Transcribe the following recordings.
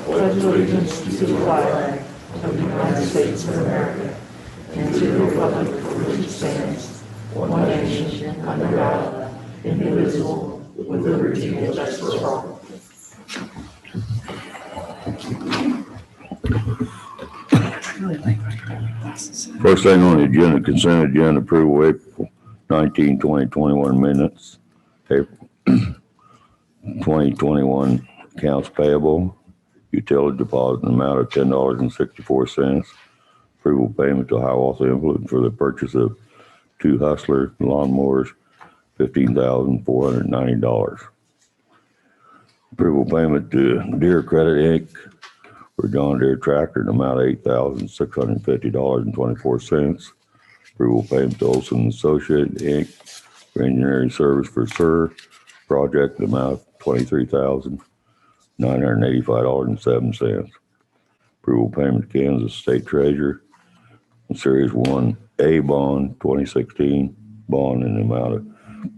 pledge allegiance to the flag of the United States of America and to the republic for which it stands, one nation, under God, indivisible, with liberty and justice for all. First thing on the agenda, consent agenda approval, April 19, 2021 minutes, April 2021 accounts payable, utility deposit in the amount of $10.64, approval payment to Hiawatha Influence for the purchase of 2 Hustler lawnmowers, $15,490. Approval payment to Deere Credit Inc. for John Deere tractor in the amount of $8,650.24. Approval payment to Olson Associates Inc. for engineering service for SIR project in the amount of $23,985.07. Approval payment to Kansas State Treasurer Series 1A bond 2016 bond in the amount of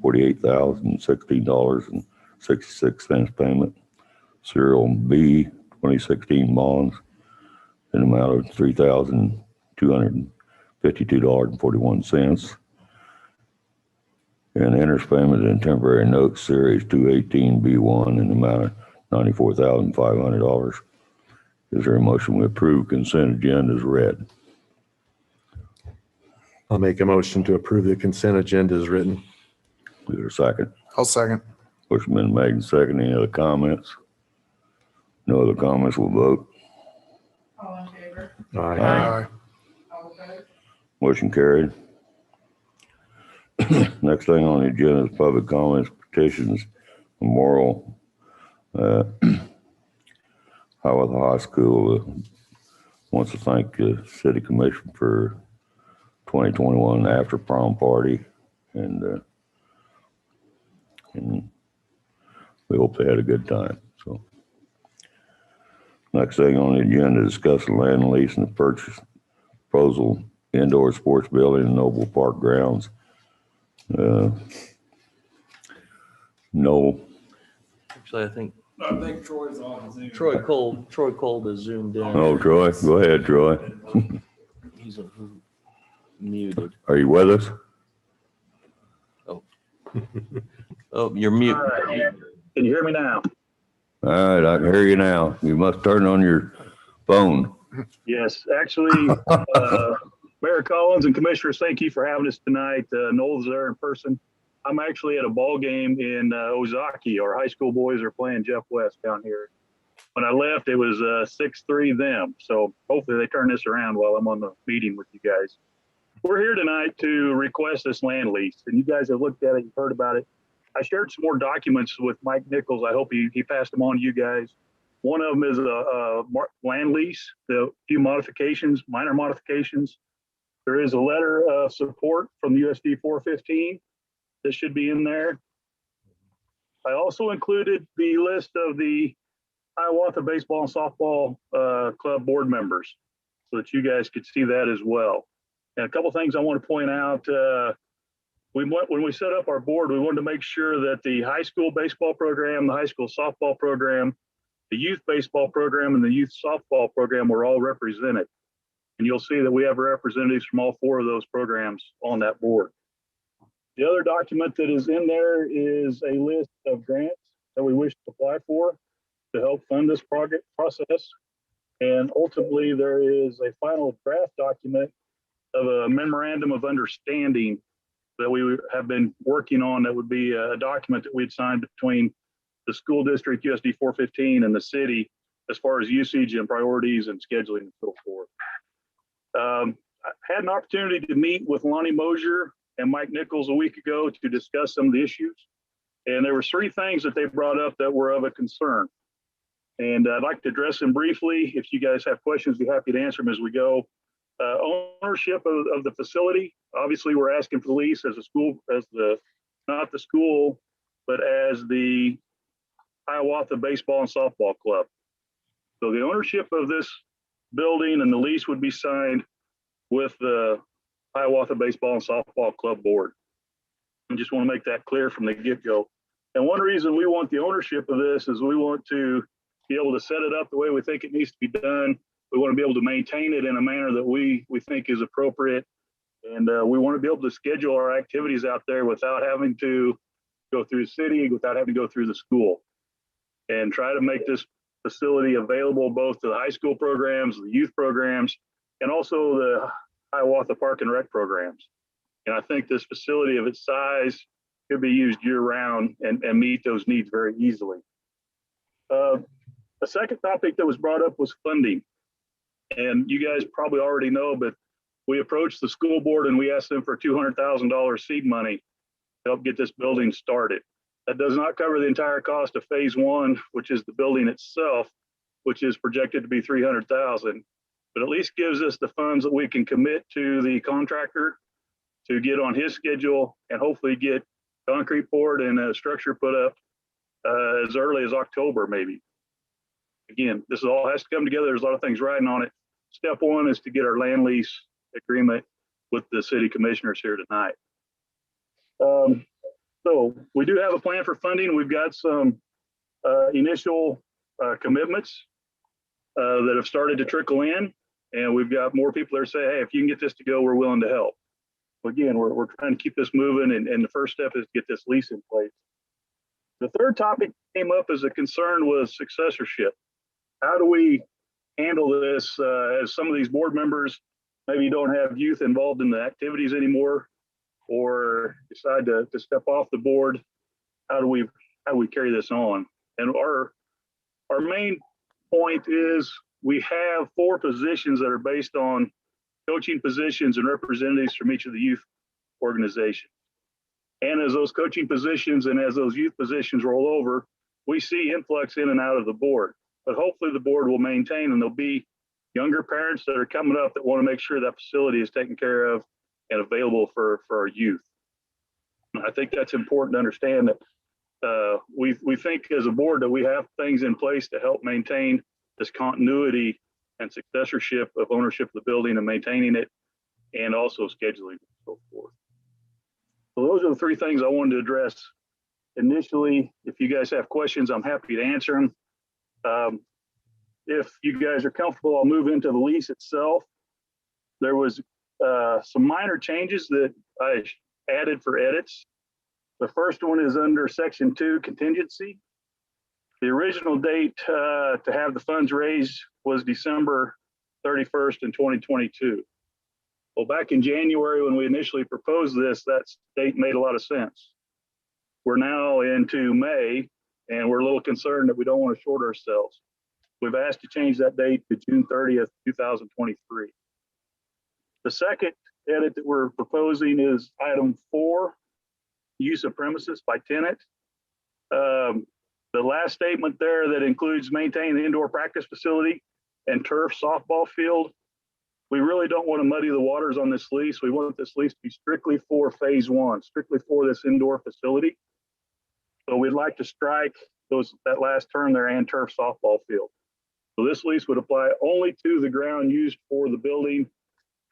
$48,016.66 payment. Serial B 2016 bonds in the amount of $3,252.41. And interest payment in temporary notes series 218B1 in the amount of $94,500. Is there a motion we approve consent agenda as read? I'll make a motion to approve the consent agenda as written. Is there a second? I'll second. Motion been made and second. Any other comments? No other comments, we'll vote. All in favor? Aye. Aye. All opposed? Motion carried. Next thing on the agenda is public comments, petitions, memorial. Hiawatha High School wants to thank the City Commission for 2021 after prom party, and we hope they had a good time. So, next thing on the agenda, discuss the land lease and the purchase proposal indoor sports building in Noble Park grounds. No. Actually, I think Troy's on Zoom. Troy Kolb is zoomed in. Oh, Troy, go ahead, Troy. He's muted. Are you with us? Oh, you're mute. All right. Can you hear me now? All right, I can hear you now. You must turn on your phone. Yes, actually, Mayor Collins and Commissioners, thank you for having us tonight. Noel's there in person. I'm actually at a ball game in Ozaki. Our high school boys are playing Jeff West down here. When I left, it was 6-3 them. So hopefully they turn this around while I'm on the meeting with you guys. We're here tonight to request this land lease, and you guys have looked at it, you've heard about it. I shared some more documents with Mike Nichols. I hope he passed them on to you guys. One of them is a land lease, a few modifications, minor modifications. There is a letter of support from the USD 415. This should be in there. I also included the list of the Hiawatha Baseball and Softball Club board members so that you guys could see that as well. And a couple things I want to point out. When we set up our board, we wanted to make sure that the high school baseball program, the high school softball program, the youth baseball program, and the youth softball program were all represented. And you'll see that we have representatives from all 4 of those programs on that board. The other document that is in there is a list of grants that we wish to apply for to help fund this project process. And ultimately, there is a final draft document of a memorandum of understanding that we have been working on. That would be a document that we'd signed between the school district, USD 415, and the city as far as usage and priorities and scheduling and so forth. I had an opportunity to meet with Lonnie Mosier and Mike Nichols a week ago to discuss some of the issues. And there were 3 things that they brought up that were of a concern. And I'd like to address them briefly. If you guys have questions, be happy to answer them as we go. Ownership of the facility. Obviously, we're asking for the lease as a school, not the school, but as the Hiawatha Baseball and Softball Club. So the ownership of this building and the lease would be signed with the Hiawatha Baseball and Softball Club board. I just want to make that clear from the get-go. And one reason we want the ownership of this is we want to be able to set it up the way we think it needs to be done. We want to be able to maintain it in a manner that we think is appropriate. And we want to be able to schedule our activities out there without having to go through the city, without having to go through the school, and try to make this facility available both to the high school programs, the youth programs, and also the Hiawatha Park and Rec programs. And I think this facility of its size could be used year round and meet those needs very easily. A second topic that was brought up was funding. And you guys probably already know, but we approached the school board and we asked them for $200,000 seed money to help get this building started. That does not cover the entire cost of phase one, which is the building itself, which is projected to be $300,000, but at least gives us the funds that we can commit to the contractor to get on his schedule and hopefully get concrete poured and a structure put up as early as October, maybe. Again, this all has to come together. There's a lot of things riding on it. Step one is to get our land lease agreement with the city commissioners here tonight. So we do have a plan for funding. We've got some initial commitments that have started to trickle in, and we've got more people that are saying, hey, if you can get this to go, we're willing to help. Again, we're trying to keep this moving, and the first step is to get this lease in place. The third topic came up as a concern was successorship. How do we handle this as some of these board members maybe don't have youth involved in the activities anymore, or decide to step off the board? How do we carry this on? And our main point is we have 4 positions that are based on coaching positions and representatives from each of the youth organizations. And as those coaching positions and as those youth positions roll over, we see influx in and out of the board. But hopefully the board will maintain, and there'll be younger parents that are coming up that want to make sure that facility is taken care of and available for our youth. And I think that's important to understand that we think as a board that we have things in place to help maintain this continuity and successorship of ownership of the building and maintaining it, and also scheduling and so forth. So those are the 3 things I wanted to address initially. If you guys have questions, I'm happy to answer them. If you guys are comfortable, I'll move into the lease itself. There was some minor changes that I added for edits. The first one is under section 2, contingency. The original date to have the funds raised was December 31st in 2022. Well, back in January when we initially proposed this, that date made a lot of sense. We're now into May, and we're a little concerned that we don't want to short ourselves. We've asked to change that date to June 30th, 2023. The second edit that we're proposing is item 4, use of premises by tenant. The last statement there that includes maintaining the indoor practice facility and turf softball field. We really don't want to muddy the waters on this lease. We want this lease to be strictly for phase 1, strictly for this indoor facility. So we'd like to strike that last term there, and turf softball field. So this lease would apply only to the ground used for the building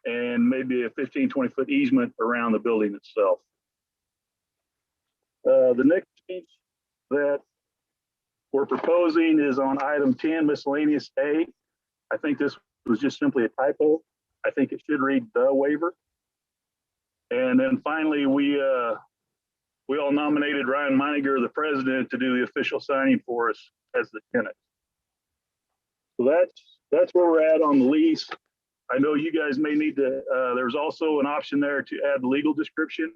and maybe a 15, 20-foot easement around the building itself. The next change that we're proposing is on item 10, miscellaneous A. I think this was just simply a typo. I think it should read the waiver. And then finally, we all nominated Ryan Meininger, the president, to do the official signing for us as the tenant. So that's where we're at on the lease. I know you guys may need to, there's also an option there to add the legal description,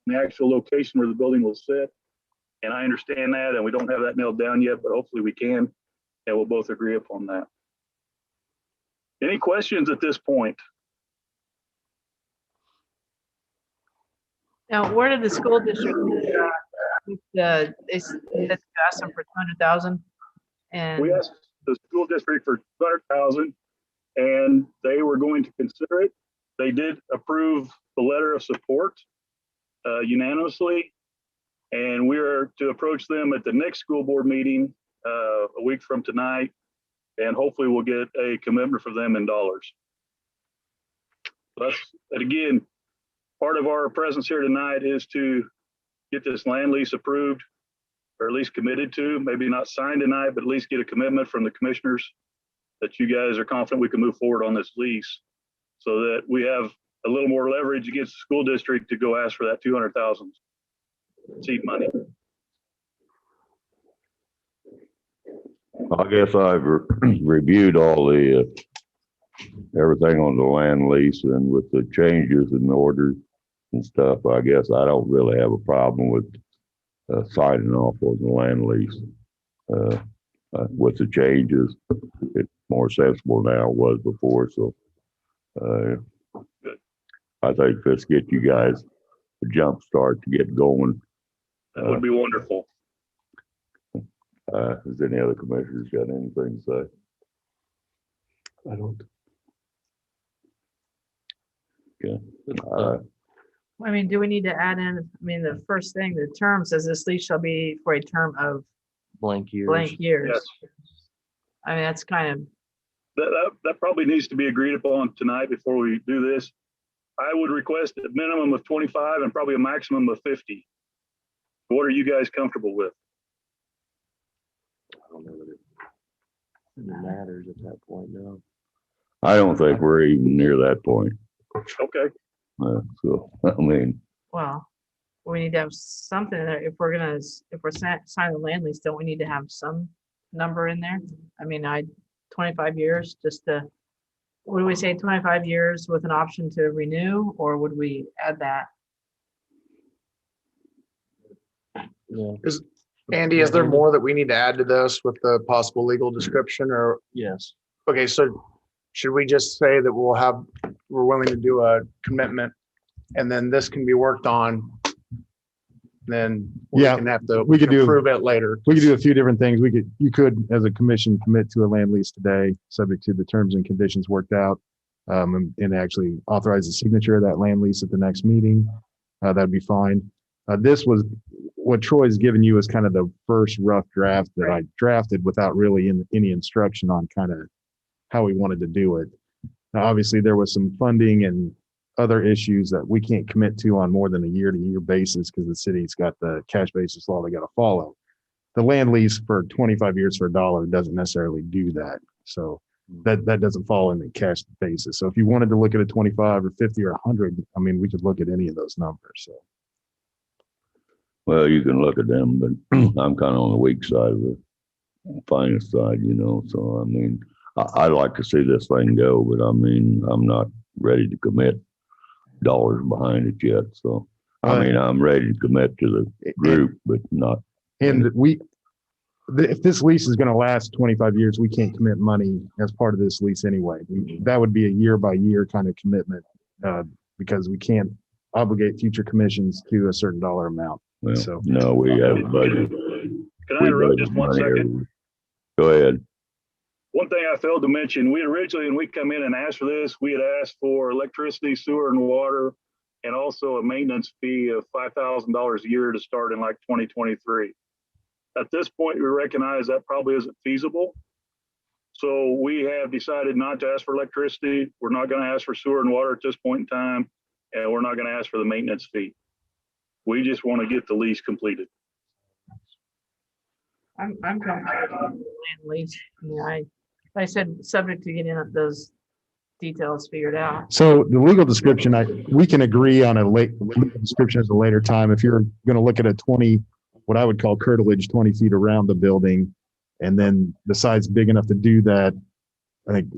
the actual location where the building will sit. And I understand that, and we don't have that nailed down yet, but hopefully we can, and we'll both agree upon that. Any questions at this point? Now, where did the school district, they asked them for 200,000? And We asked the school district for 200,000, and they were going to consider it. They did approve the letter of support unanimously, and we are to approach them at the next school board meeting a week from tonight, and hopefully we'll get a commitment from them in dollars. And again, part of our presence here tonight is to get this land lease approved or at least committed to, maybe not signed tonight, but at least get a commitment from the commissioners that you guys are confident we can move forward on this lease so that we have a little more leverage against the school district to go ask for that 200,000 seed money. I guess I've reviewed all the, everything on the land lease, and with the changes and orders and stuff, I guess I don't really have a problem with signing off on the land lease. With the changes, it's more sensible now than it was before, so I think let's get you guys a jump start to get going. That would be wonderful. Has any other commissioners got anything to say? I don't. Okay. I mean, do we need to add in, I mean, the first thing, the term says this lease shall be for a term of Blank years. blank years. Yes. I mean, that's kind of, That probably needs to be agreed upon tonight before we do this. I would request a minimum of 25 and probably a maximum of 50. What are you guys comfortable with? I don't know that it matters at that point now. I don't think we're even near that point. Okay, So, I mean, well, we need to have something in there. If we're signing the land lease, don't we need to have some number in there? I mean, 25 years, just to, what do we say, 25 years with an option to renew, or would we add that? Yeah. Andy, is there more that we need to add to this with the possible legal description, or, Yes. okay, so should we just say that we're willing to do a commitment and then this can be worked on? Then we Yeah, can have to we could do- approve it later. We could do a few different things. You could, as a commission, commit to a land lease today, subject to the terms and conditions worked out, and actually authorize the signature of that land lease at the next meeting. That'd be fine. This was what Troy's given you is kind of the first rough draft that I drafted without really any instruction on kind of how we wanted to do it. Now, obviously, there was some funding and other issues that we can't commit to on more than a year-to-year basis because the city's got the cash basis law they got to follow. The land lease for 25 years for $1 doesn't necessarily do that. So that doesn't fall in the cash basis. So if you wanted to look at a 25 or 50 or 100, I mean, we could look at any of those numbers. So. well, you can look at them, but I'm kind of on the weak side of the finance side, you know, so I mean, I'd like to see this thing go, but I mean, I'm not ready to commit dollars behind it yet. So, I mean, I'm ready to commit to the group, but not. And if this lease is going to last 25 years, we can't commit money as part of this lease anyway. That would be a year by year kind of commitment, because we can't obligate future commissions to a certain dollar amount. Well, So- no, we have a budget. can I interrupt just one second? Go ahead. One thing I failed to mention, we originally, when we come in and asked for this, we had asked for electricity, sewer, and water, and also a maintenance fee of $5,000 a year to start in like 2023. At this point, we recognize that probably isn't feasible. So we have decided not to ask for electricity. We're not going to ask for sewer and water at this point in time, and we're not going to ask for the maintenance fee. We just want to get the lease completed. I'm comfortable with the land lease. I mean, like I said, subject to getting those details figured out. So the legal description, we can agree on a legal description at a later time. If you're going to look at a 20, what I would call curtilage, 20 feet around the building, and then the side's big enough to do that, I think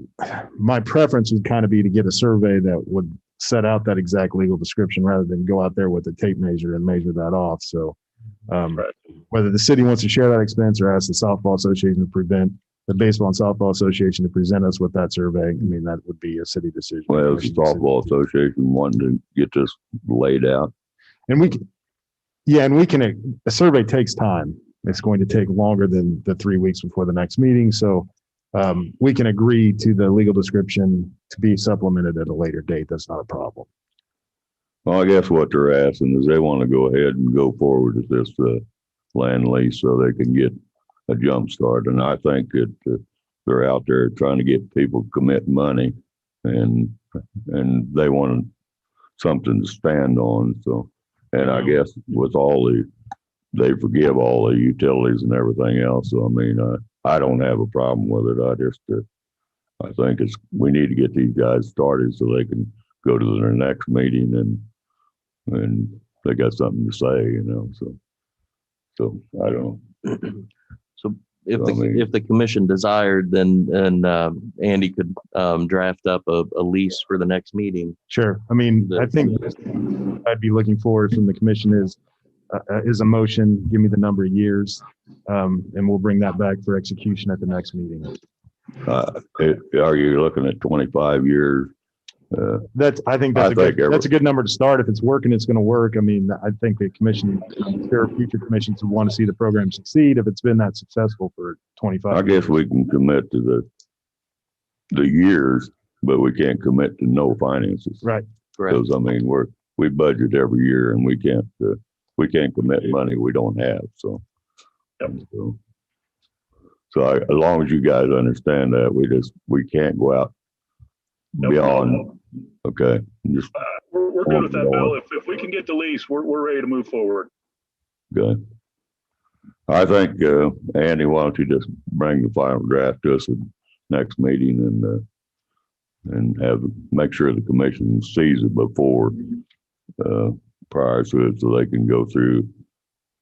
my preference would kind of be to get a survey that would set out that exact legal description rather than go out there with a tape measure and measure that off. So whether the city wants to share that expense or ask the softball association to the baseball and softball association to present us with that survey, I mean, that would be a city decision. Well, the softball association wanting to get this laid out. And a survey takes time. It's going to take longer than the 3 weeks before the next meeting. So we can agree to the legal description to be supplemented at a later date. That's not a problem. Well, I guess what they're asking is they want to go ahead and go forward with this land lease so they can get a jump start. And I think that they're out there trying to get people to commit money, and they want something to stand on. So, and I guess with all the they forgive all the utilities and everything else. So, I mean, I don't have a problem with it. I think we need to get these guys started so they can go to their next meeting and they got something to say, you know, so I don't know. So if I mean- if the commission desired, then, Andy could, draft up a lease for the next meeting. Sure. I mean, I think I'd be looking forward from the commission is a motion, give me the number of years, and we'll bring that back for execution at the next meeting. Are you looking at 25 years? I think that's a good number to start. If it's working, it's going to work. I mean, I think the commission, there are future commissions who want to see the program succeed if it's been that successful for 25 I guess we can commit to the years, but we can't commit to no finances. Right. Correct. Because I mean, we budget every year and we can't commit money we don't have. So, as long as you guys understand that, we can't go out beyond. Okay. Just We're good with that, Bill. If we can get the lease, we're ready to move forward. good. I think, Andy, why don't you just bring the final draft to us at next meeting and make sure the commission sees it before, prior to it so they can go through,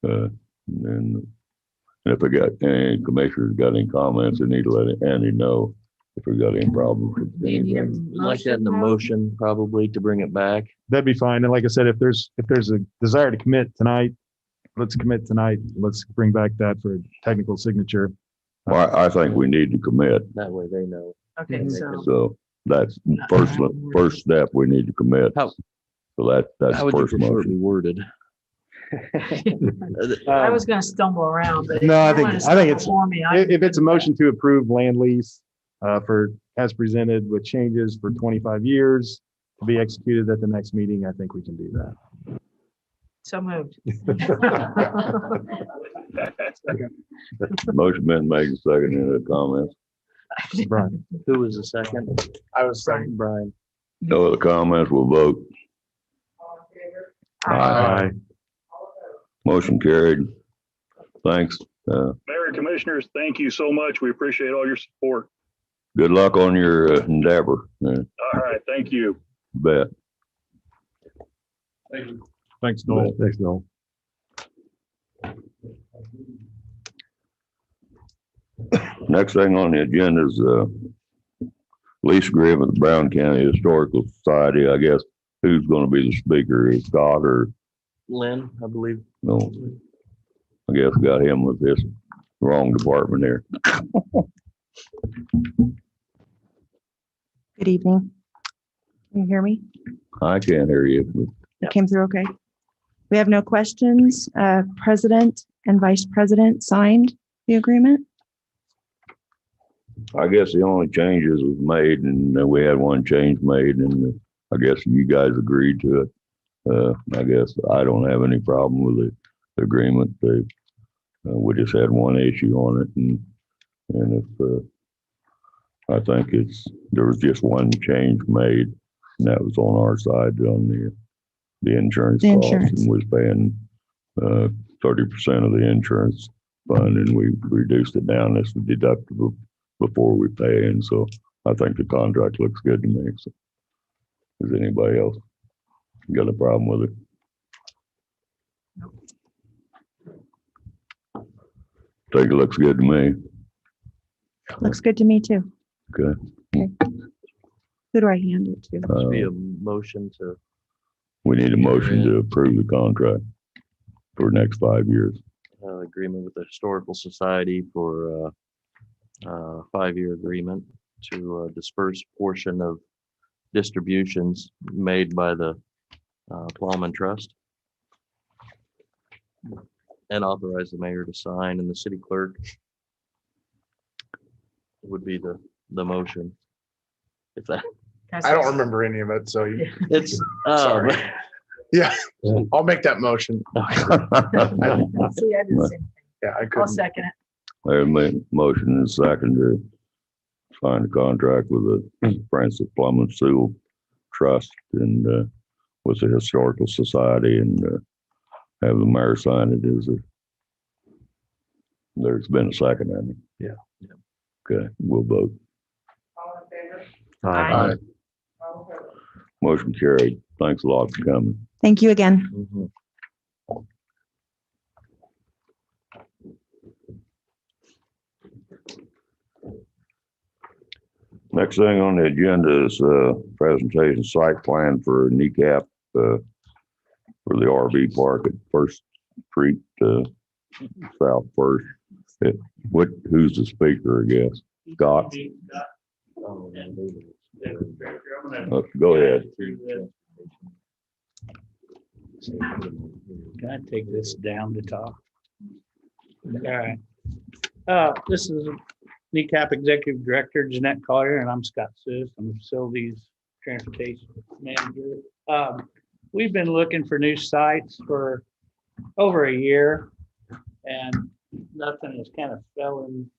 and if they got any commissioners got any comments, they need to let Andy know if we got any problems. Do you need a Like that in the motion, probably, to bring it back. That'd be fine. And like I said, if there's a desire to commit tonight, let's commit tonight. Let's bring back that for a technical signature. Well, I think we need to commit. That way they know. Okay, so So that's first step. We need to commit. How- So that's How the would you first prefer it motion. be worded? I was gonna stumble around, but. No, I if you think- wanna I think stumble for me, I If it's a motion to approve land lease for as presented with changes for 25 years to be executed at the next meeting, I think we can do that. So moved. Motion been made, second, any comments? Brian, Who was the second? I was saying, Brian. No other comments, we'll vote. Aye. Motion carried. Thanks. Mayor and Commissioners, thank you so much. We appreciate all your support. Good luck on your endeavor. All right, thank you. Bet. thanks, Noel. Thanks, Noel. Next thing on the agenda is lease agreement with Brown County Historical Society. I guess who's going to be the speaker? Is Scott or Lynn, I believe. no? I guess we got him with this wrong department here. Good evening. Can you hear me? I can't hear you. It came through okay. We have no questions. President and Vice President signed the agreement. I guess the only changes was made, and we had one change made, and I guess you guys agreed to it. I guess I don't have any problem with the agreement. We just had one issue on it, and if I think there was just one change made, and that was on our side on the insurance The cost, insurance. and was paying 30% of the insurance fund, and we reduced it down as the deductible before we pay, and so I think the contract looks good to me. So, does anybody else got a problem with it? Think it looks good to me. Looks good to me too. Okay. Who do I hand it to? Must be a motion to, We need a motion to approve the contract for the next 5 years. agreement with the Historical Society for, 5-year agreement to disperse portion of distributions made by the Plowman Trust. And authorize the mayor to sign, and the city clerk would be the motion. If that, I don't remember any of it, so it's, Sorry. I'll make that motion. See, I did the same thing. Yeah, I I'll couldn't. second it. I made a motion and second to sign the contract with the Francis Plum Sewell Trust and with the Historical Society, and have the mayor sign it as There's been a second, hasn't there? Yeah. Okay, we'll vote. All in favor? Aye. All opposed? Motion carried. Thanks a lot for coming. Thank you again. Mhm. Next thing on the agenda is presentation site plan for kneecap for the RV park at First Street, South First. Who's the speaker, I guess? Scott? Oh, yeah, Go ahead. Can I take this down to talk? All right. This is NECAP Executive Director Jeanette Collier, and I'm Scott Sis. I'm the Facilities Transportation Manager. We've been looking for new sites for over a year, and nothing has kind of fell in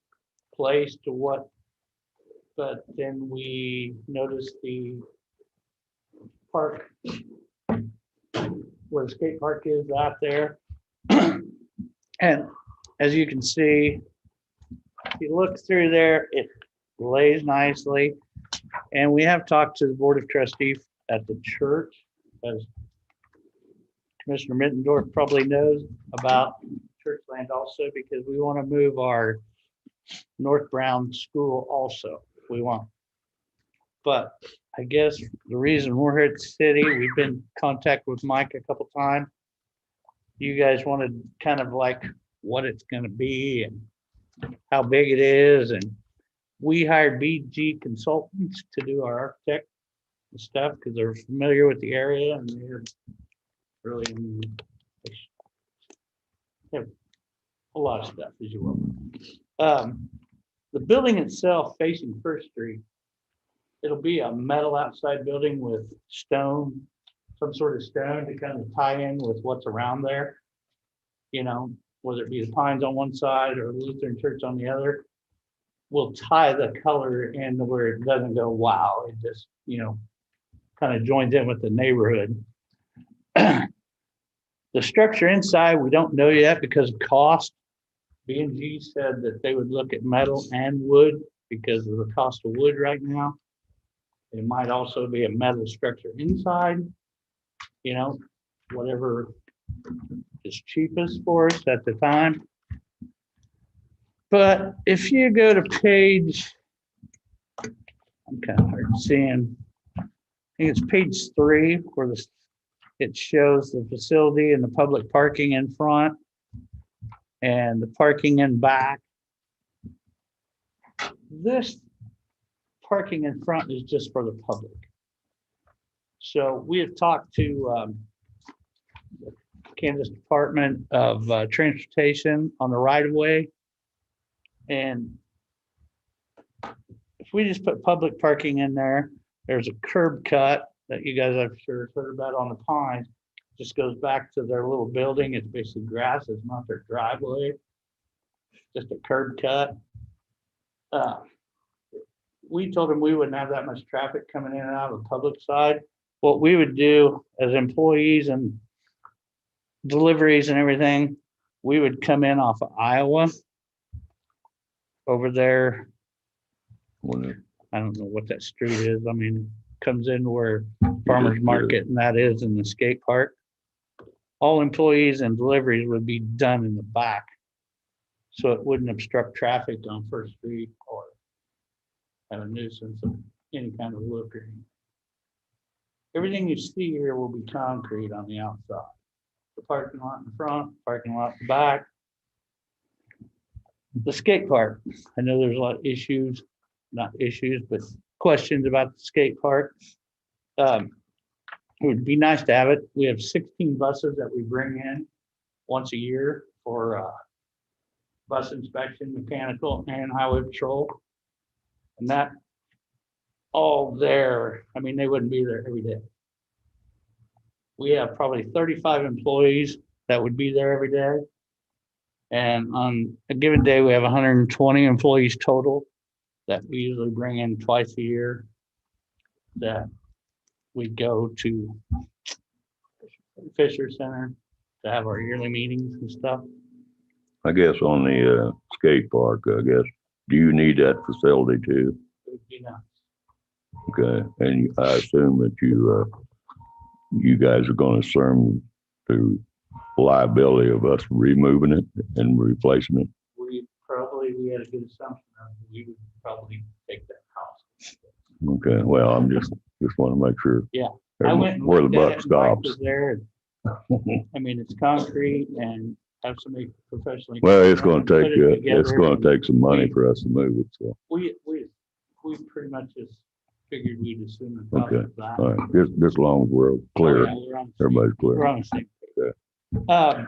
place to what, but then we noticed the park, where the skate park is out there. And as you can see, if you look through there, it lays nicely. And we have talked to the Board of Trustees at the church, as Commissioner Mittendorf probably knows about church land also, because we want to move our North Brown School also. We want. But I guess the reason we're here at the city, we've been in contact with Mike a couple times. You guys wanted kind of like what it's going to be and how big it is. And we hired BG consultants to do our architect and stuff because they're familiar with the area and they're really have a lot of stuff, as you will. The building itself facing First Street, it'll be a metal outside building with stone, some sort of stone to kind of tie in with what's around there. You know, whether it be the pines on one side or Lutheran church on the other, we'll tie the color in where it doesn't go, wow, it just, you know, kind of joins in with the neighborhood. The structure inside, we don't know yet because of cost. B&G said that they would look at metal and wood because of the cost of wood right now. It might also be a metal structure inside, you know, whatever is cheapest for us at the time. But if you go to page, I'm kind of hard seeing, I think it's page 3 where it shows the facility and the public parking in front and the parking in back. This parking in front is just for the public. So we have talked to the Kansas Department of Transportation on the right of way. And if we just put public parking in there, there's a curb cut that you guys I'm sure heard about on the Pines. Just goes back to their little building. It's basically grass. It's not their driveway. Just a curb cut. We told them we wouldn't have that much traffic coming in and out of the public side. What we would do as employees and deliveries and everything, we would come in off of Iowa over there. I don't know what that street is. I mean, comes in where farmers market and that is in the skate park. All employees and deliveries would be done in the back. So it wouldn't obstruct traffic on First Street or have a nuisance of any kind of look or anything. Everything you see here will be concrete on the outside. The parking lot in front, parking lot in back. The skate park. I know there's a lot of issues, not issues, but questions about the skate park. It would be nice to have it. We have 16 buses that we bring in once a year for bus inspection, mechanical, and highway patrol. And that all there, I mean, they wouldn't be there every day. We have probably 35 employees that would be there every day. And on a given day, we have 120 employees total that we usually bring in twice a year, that we go to Fisher Center to have our yearly meetings and stuff. I guess on the skate park, I guess, do you need that facility too? It would be nice. Okay, and I assume that you guys are gonna assume the liability of us removing it and replacing it? We had a good assumption of we would probably take that house. Okay, well, I'm just wanna make sure. Yeah, I went and Where the looked at buck it, Mike stops. was there. I mean, it's concrete and have somebody professionally. Well, it's come in gonna and take, put it it's together, gonna and take some money we- for us to move it, so, We pretty much just figured we'd assume the cost Okay, of that. all right, just as long as we're Oh, clear, yeah, we're on the same- everybody's we're clear. on the same page.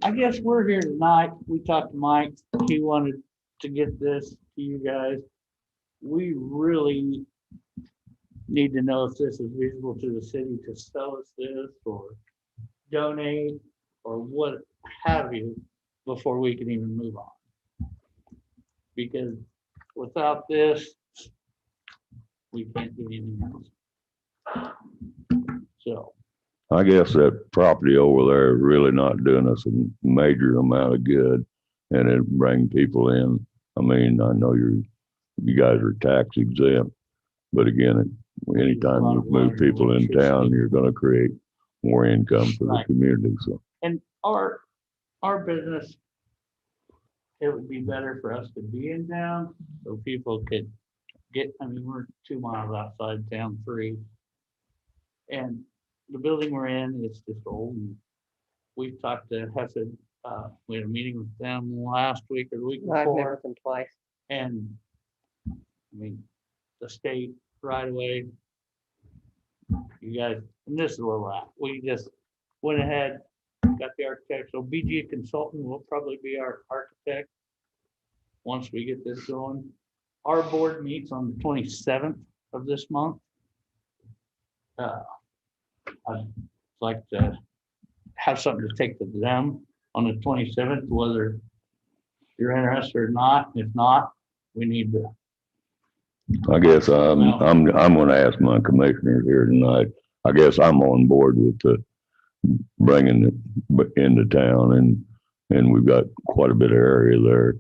I guess we're here tonight. We talked to Mike. He wanted to get this to you guys. We really need to know if this is reasonable to the city to sell us this or donate or what have you before we can even move on. Because without this, we can't do anything else. So. I guess that property over there is really not doing us a major amount of good, and it bring people in. I mean, I know you guys are tax exempt, but again, anytime you move people in town, you're gonna create more income for the Right. community, so. And our business, it would be better for us to be in town so people could I mean, we're 2 miles outside town, 3. And the building we're in is just old. And we've talked to Hesed, we had a meeting with them last week or the week I've met before. with them twice. And I mean, the state right away. You guys, and this is where we're at. We just went ahead, got the architect. So BG Consultant will probably be our architect once we get this going. Our board meets on the 27th of this month. I'd like to have something to take to them on the 27th, whether you're interested or not. If not, we need to. I guess I'm gonna ask my commissioners here tonight. I guess I'm on board with the bringing it into town, and we've got quite a bit of area there.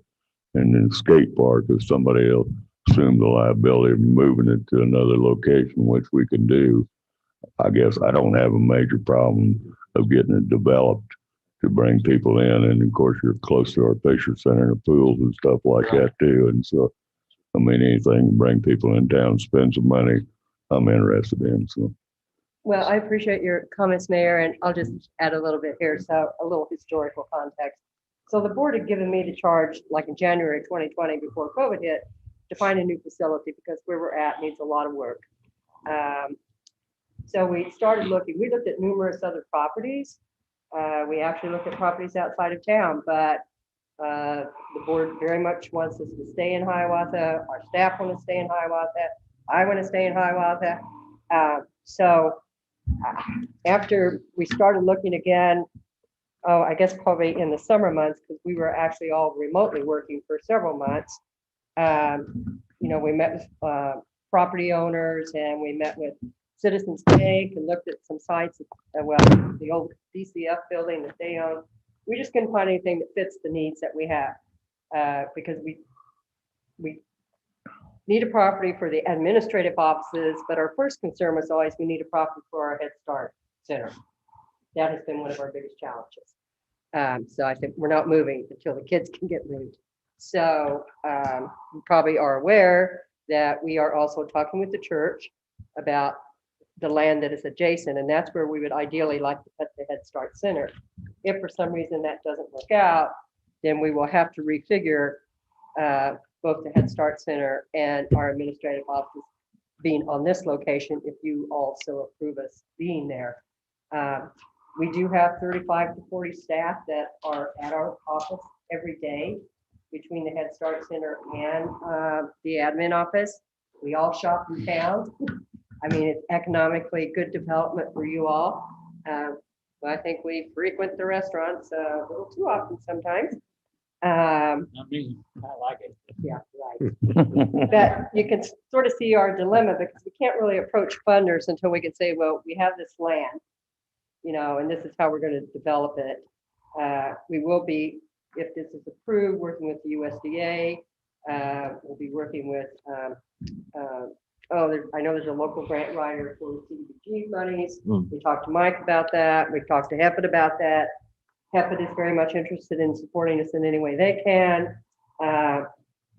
And then the skate park, if somebody else assume the liability of moving it to another location, which we can do, I guess I don't have a major problem of getting it developed to bring people in. And of course, you're close to our Fisher Center and pools and stuff like that too. And so, I mean, anything to bring people in town, spend some money, I'm interested in, so. Well, I appreciate your comments, Mayor, and I'll just add a little bit here. So a little historical context. So the board had given me the charge, like in January 2020, before COVID hit, to find a new facility because where we're at needs a lot of work. So we started looking. We looked at numerous other properties. We actually looked at properties outside of town, but the board very much wants us to stay in Hiawatha. Our staff want to stay in Hiawatha. I want to stay in Hiawatha. So after we started looking again, I guess probably in the summer months, because we were actually all remotely working for several months. We met with property owners and we met with Citizens Bank and looked at some sites, the old DCF building that they own. We just couldn't find anything that fits the needs that we have because we need a property for the administrative offices, but our first concern was always we need a property for our Head Start Center. That has been one of our biggest challenges. So I think we're not moving until the kids can get moved. So you probably are aware that we are also talking with the church about the land that is adjacent, and that's where we would ideally like to put the Head Start Center. If for some reason that doesn't work out, then we will have to refigure both the Head Start Center and our administrative office being on this location if you also approve us being there. We do have 35 to 40 staff that are at our office every day between the Head Start Center and the admin office. We all shop in town. I mean, it's economically good development for you all. But I think we frequent the restaurants a little too often sometimes. I mean, I like it. Yeah, right. But you can sort of see our dilemma because we can't really approach funders until we can say, well, we have this land, and this is how we're going to develop it. We will be, if this is approved, working with the USDA. We'll be working with, I know there's a local grant writer for CDBG monies. We talked to Mike about that. We talked to Hepid about that. Hepid is very much interested in supporting us in any way they can.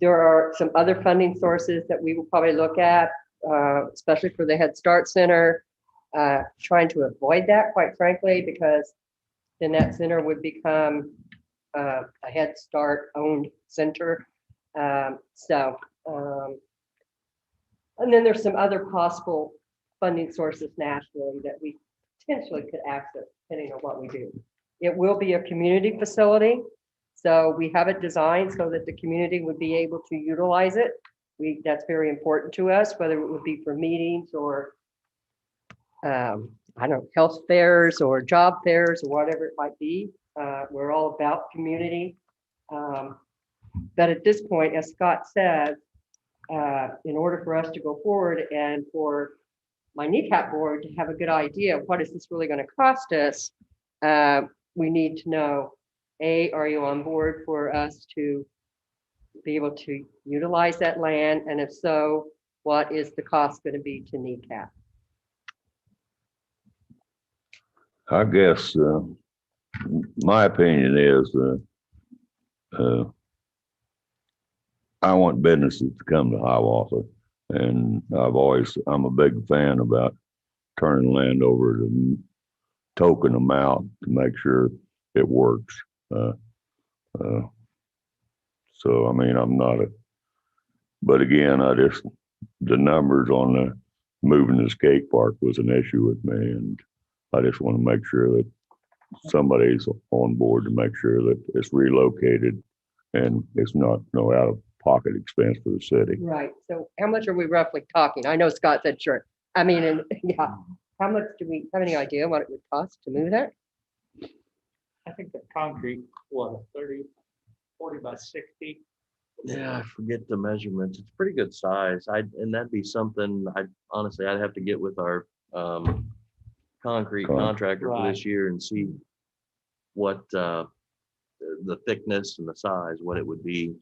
There are some other funding sources that we will probably look at, especially for the Head Start Center. Trying to avoid that, quite frankly, because then that center would become a Head Start owned center. And then there's some other possible funding sources nationally that we potentially could access depending on what we do. It will be a community facility. So we have it designed so that the community would be able to utilize it. That's very important to us, whether it would be for meetings or I don't know, health fairs or job fairs or whatever it might be. We're all about community. But at this point, as Scott said, in order for us to go forward and for my kneecap board to have a good idea of what is this really going to cost us, we need to know, A, are you on board for us to be able to utilize that land? And if so, what is the cost going to be to kneecap? I guess my opinion is I want businesses to come to Hiawatha, and I'm a big fan about turning land over to token them out to make sure it works. So I mean, but again, the numbers on the moving the skate park was an issue with me, and I just want to make sure that somebody's on board to make sure that it's relocated and it's not no out of pocket expense for the city. Right. So how much are we roughly talking? I know Scott said sure. I mean, yeah. How much do we have any idea what it would cost to move that? I think the concrete, what, 40 by 60? Yeah, I forget the measurements. It's pretty good size. And that'd be something honestly, I'd have to get with our concrete contractor for this year and see what the thickness and the size, what it would be.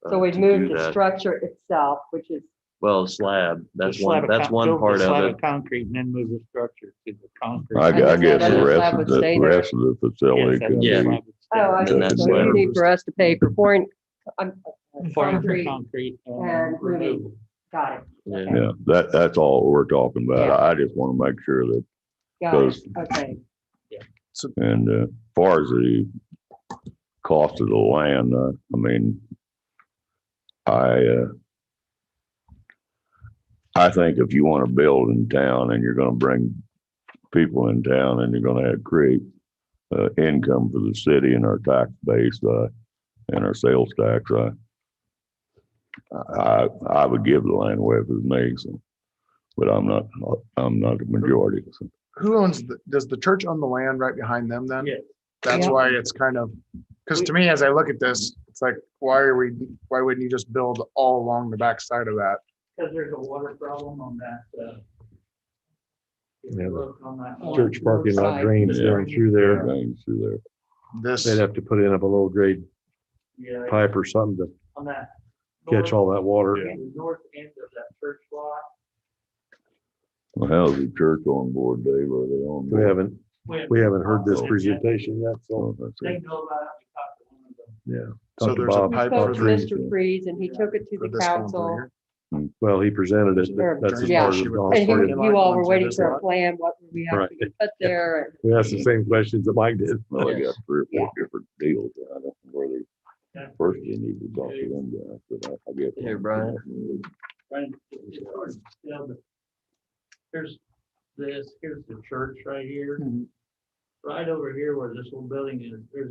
So we'd to move do the that. structure itself, which is, Well, the slab, that's Slab one, that's one build the part slab of it. Concrete and then move the structure to the concrete. I And then guess that the other rest slab of would the stay there? rest of the facility Yes, could Yeah. be. oh, I And see. that's So you slab. need for us to pay for pouring Concrete concrete. and and removal. Got it. Yeah. Okay. Yeah, that's all we're talking about. Yeah. I just want to make sure that, Got it. Those- Okay. and as far as the cost of the land, I mean, I think if you want to build in town and you're going to bring people in town and you're going to create income for the city and our tax base and our sales tax, I would give the land away if it was me. So, but I'm not the majority. So. Who owns does the church own the land right behind them then? Yes. That's Yeah. why it's kind of, because to me, as I look at this, it's like, why wouldn't you just build all along the backside of that? Because there's a water problem on that. If you Yeah, look on that Church parking lot side. drains Yeah. down through there. Drains through there. This, They'd have to put in a below grade Yeah, pipe or something to on that. catch all that water. The north end of that church lot. Well, how's the church on board, Dave? Are they on We board? haven't heard this presentation yet, so, Oh, that's They it. know about it. We talked to one of them. yeah. So Talk to there's a Bob. pipe Spoke for to the- Mr. Freeze and he took it to for the this going through council. here. Well, he presented it, Or- but that's as yeah. far as it's gone. And Parking you lot all going were through waiting this for a lot? plan, what we Right. actually put there. We asked the same questions that Mike did. Well, I got 3 or 4 Yeah. different deals. I don't know where they first you need to talk to them guys, but I guess. Here, Brian. Right, it's hard to tell, but here's here's the church right here. Right over here where this little building is, if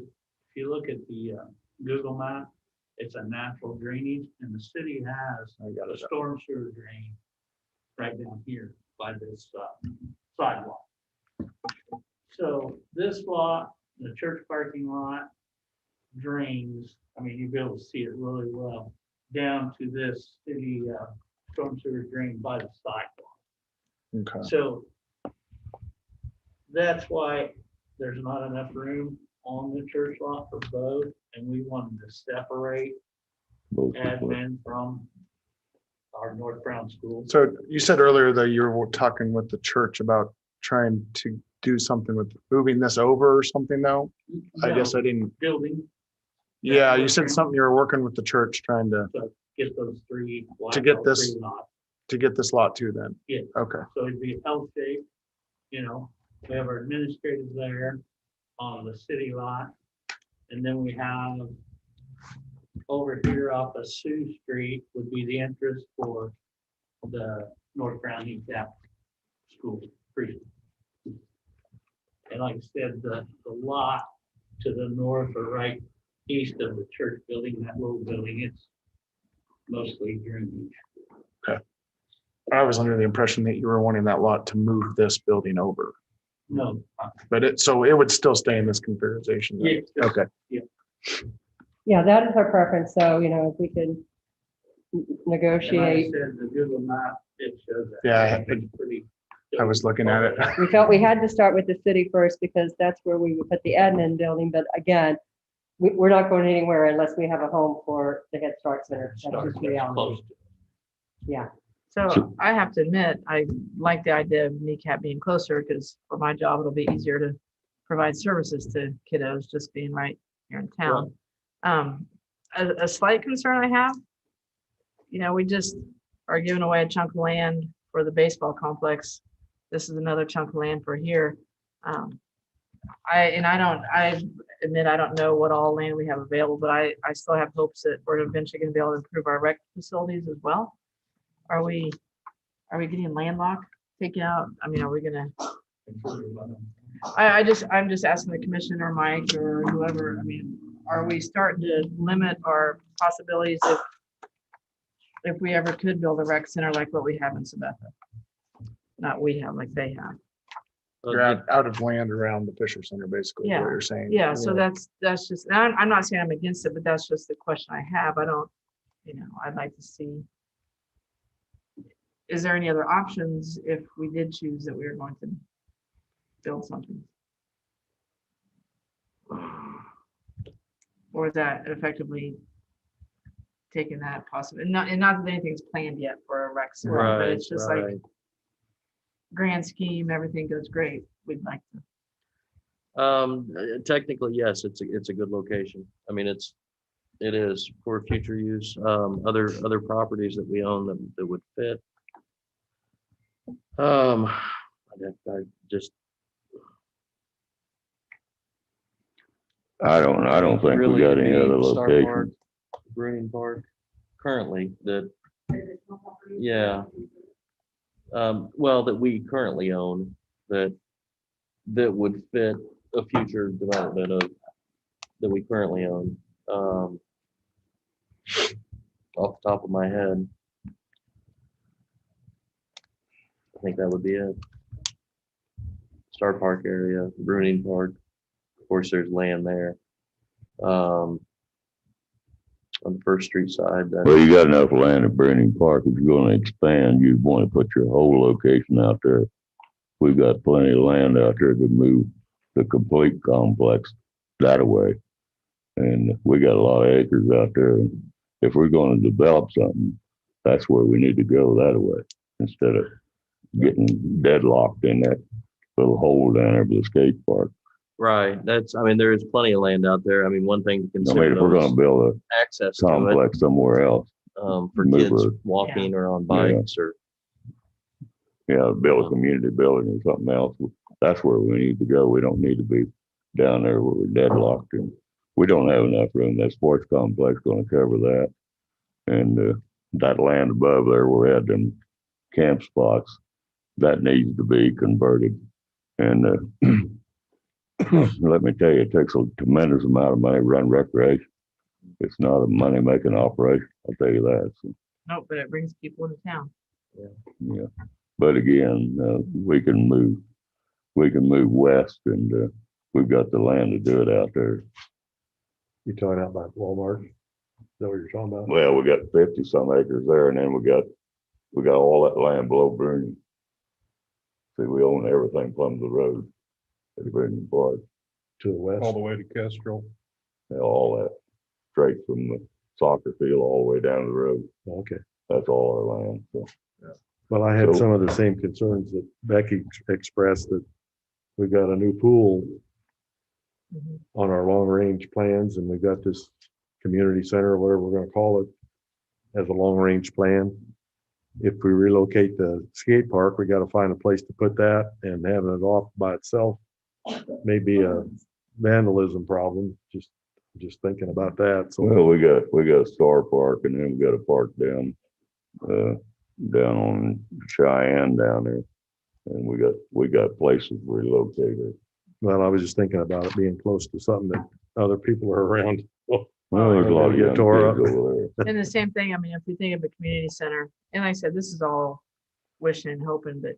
you look at the Google map, it's a natural drainage, and the city has a storm sewer drain right down here by this sidewalk. So this lot, the church parking lot, drains, I mean, you'll be able to see it really well, down to this city storm sewer drain by the sidewalk. Okay. So that's why there's not enough room on the church lot for both, and we wanted to separate Both of them. admin from our North Brown school. So you said earlier that you were talking with the church about trying to do something with moving this over or something though? I guess I didn't. Building, Yeah, you said something you were working with the church trying to get those three. To get all this- three lots. to get this lot too then? Yeah. Okay. So it'd be L shaped, we have our administrators there on the city lot. And then we have over here off of Sioux Street would be the entrance for the North Brown ETAP school preschool. And like I said, the lot to the north or right east of the church building, that little building, it's mostly green beach. I was under the impression that you were wanting that lot to move this building over, No. but so it would still stay in this configuration. then? Yeah. Okay. Yeah, that is our preference. So, if we could And like I negotiate. said, the Google map, it shows that. Yeah, It's pretty. I was looking at it. We felt we had to start with the city first because that's where we would put the admin building. But again, we're not going anywhere unless we have a home for the Head Start Center. That's just reality. Close. Yeah. So I have to admit, I like the idea of kneecap being closer because for my job, it'll be easier to provide services to kiddos just being right here in town. A slight concern I have, we just are giving away a chunk of land for the baseball complex. This is another chunk of land for here. I admit I don't know what all land we have available, but I still have hopes that we're eventually going to be able to improve our rec facilities as well. Are we getting landlocked, taken out? I mean, are we gonna? I'm just asking the commission or Mike or whoever. I mean, are we starting to limit our possibilities if we ever could build a rec center like what we have in Sabetha? Not we have, like they have. You're out of land around the Fisher Center, basically, is what Yeah. you're saying. Yeah, so that's just, and I'm not saying I'm against it, but that's just the question I have. I don't, I'd like to see. Is there any other options if we did choose that we were going to build something? Or is that effectively taking that possible, and not that anything's planned yet for a rec center, but it's just like grand scheme, everything goes great. We'd like to. Technically, yes, it's a good location. I mean, it is for future use. Other properties that we own that would fit. I don't think we really got any be other Star locations. Park, Bruning Park, currently yeah. Well, that we currently own that would fit a future development of that we currently own. Off the top of my head, I think that would be it. Star Park area, Bruning Park. Of course, there's land there. On the First Street side. Well, you got enough land at Brandon Park. If you're gonna expand, you'd want to put your whole location out there. We've got plenty of land out there to move the complete complex that way. And we got a lot of acres out there. If we're gonna develop something, that's where we need to go that way, instead of getting deadlocked in that little hole down there by the skate park. Right. I mean, there is plenty of land out there. I mean, one thing to I consider mean, if we're though is gonna build access a to it, complex somewhere else, for move kids her. walking or on bikes or. build a community building or something else, that's where we need to go. We don't need to be down there where we're deadlocked, and we don't have enough room. That sports complex gonna cover that. And that land above there, where we had them camp spots, that needs to be converted. And let me tell you, it takes a tremendous amount of money to run recreation. It's not a money-making operation, I'll tell you that. So, No, but it brings people into town. yeah. But again, we can move west, and we've got the land to do it out there. You're talking about by Walmart? Is that what you're talking about? Well, we got 50 some acres there, and then we got all that land below Bruning. See, we own everything from the road at Bruning Park. To the west. All the way to Kestrel. all that, straight from the soccer field all the way down the road. Okay. That's all our land, so. Well, I had So- some of the same concerns that Becky expressed, that we've got a new pool Mhm. on our long range plans, and we've got this community center, or whatever we're gonna call it, as a long range plan. If we relocate the skate park, we gotta find a place to put that, and having it off by itself may be a vandalism problem, just thinking about that, so. Well, we got a Star Park, and then we got a park down on Cheyenne down there. And we got places relocated. Well, I was just thinking about it being close to something that other people are around. Well, there's a lot of You young tore up. kids over there. And the same thing, I mean, if we think of the community center, and like I said, this is all wishing and hoping, but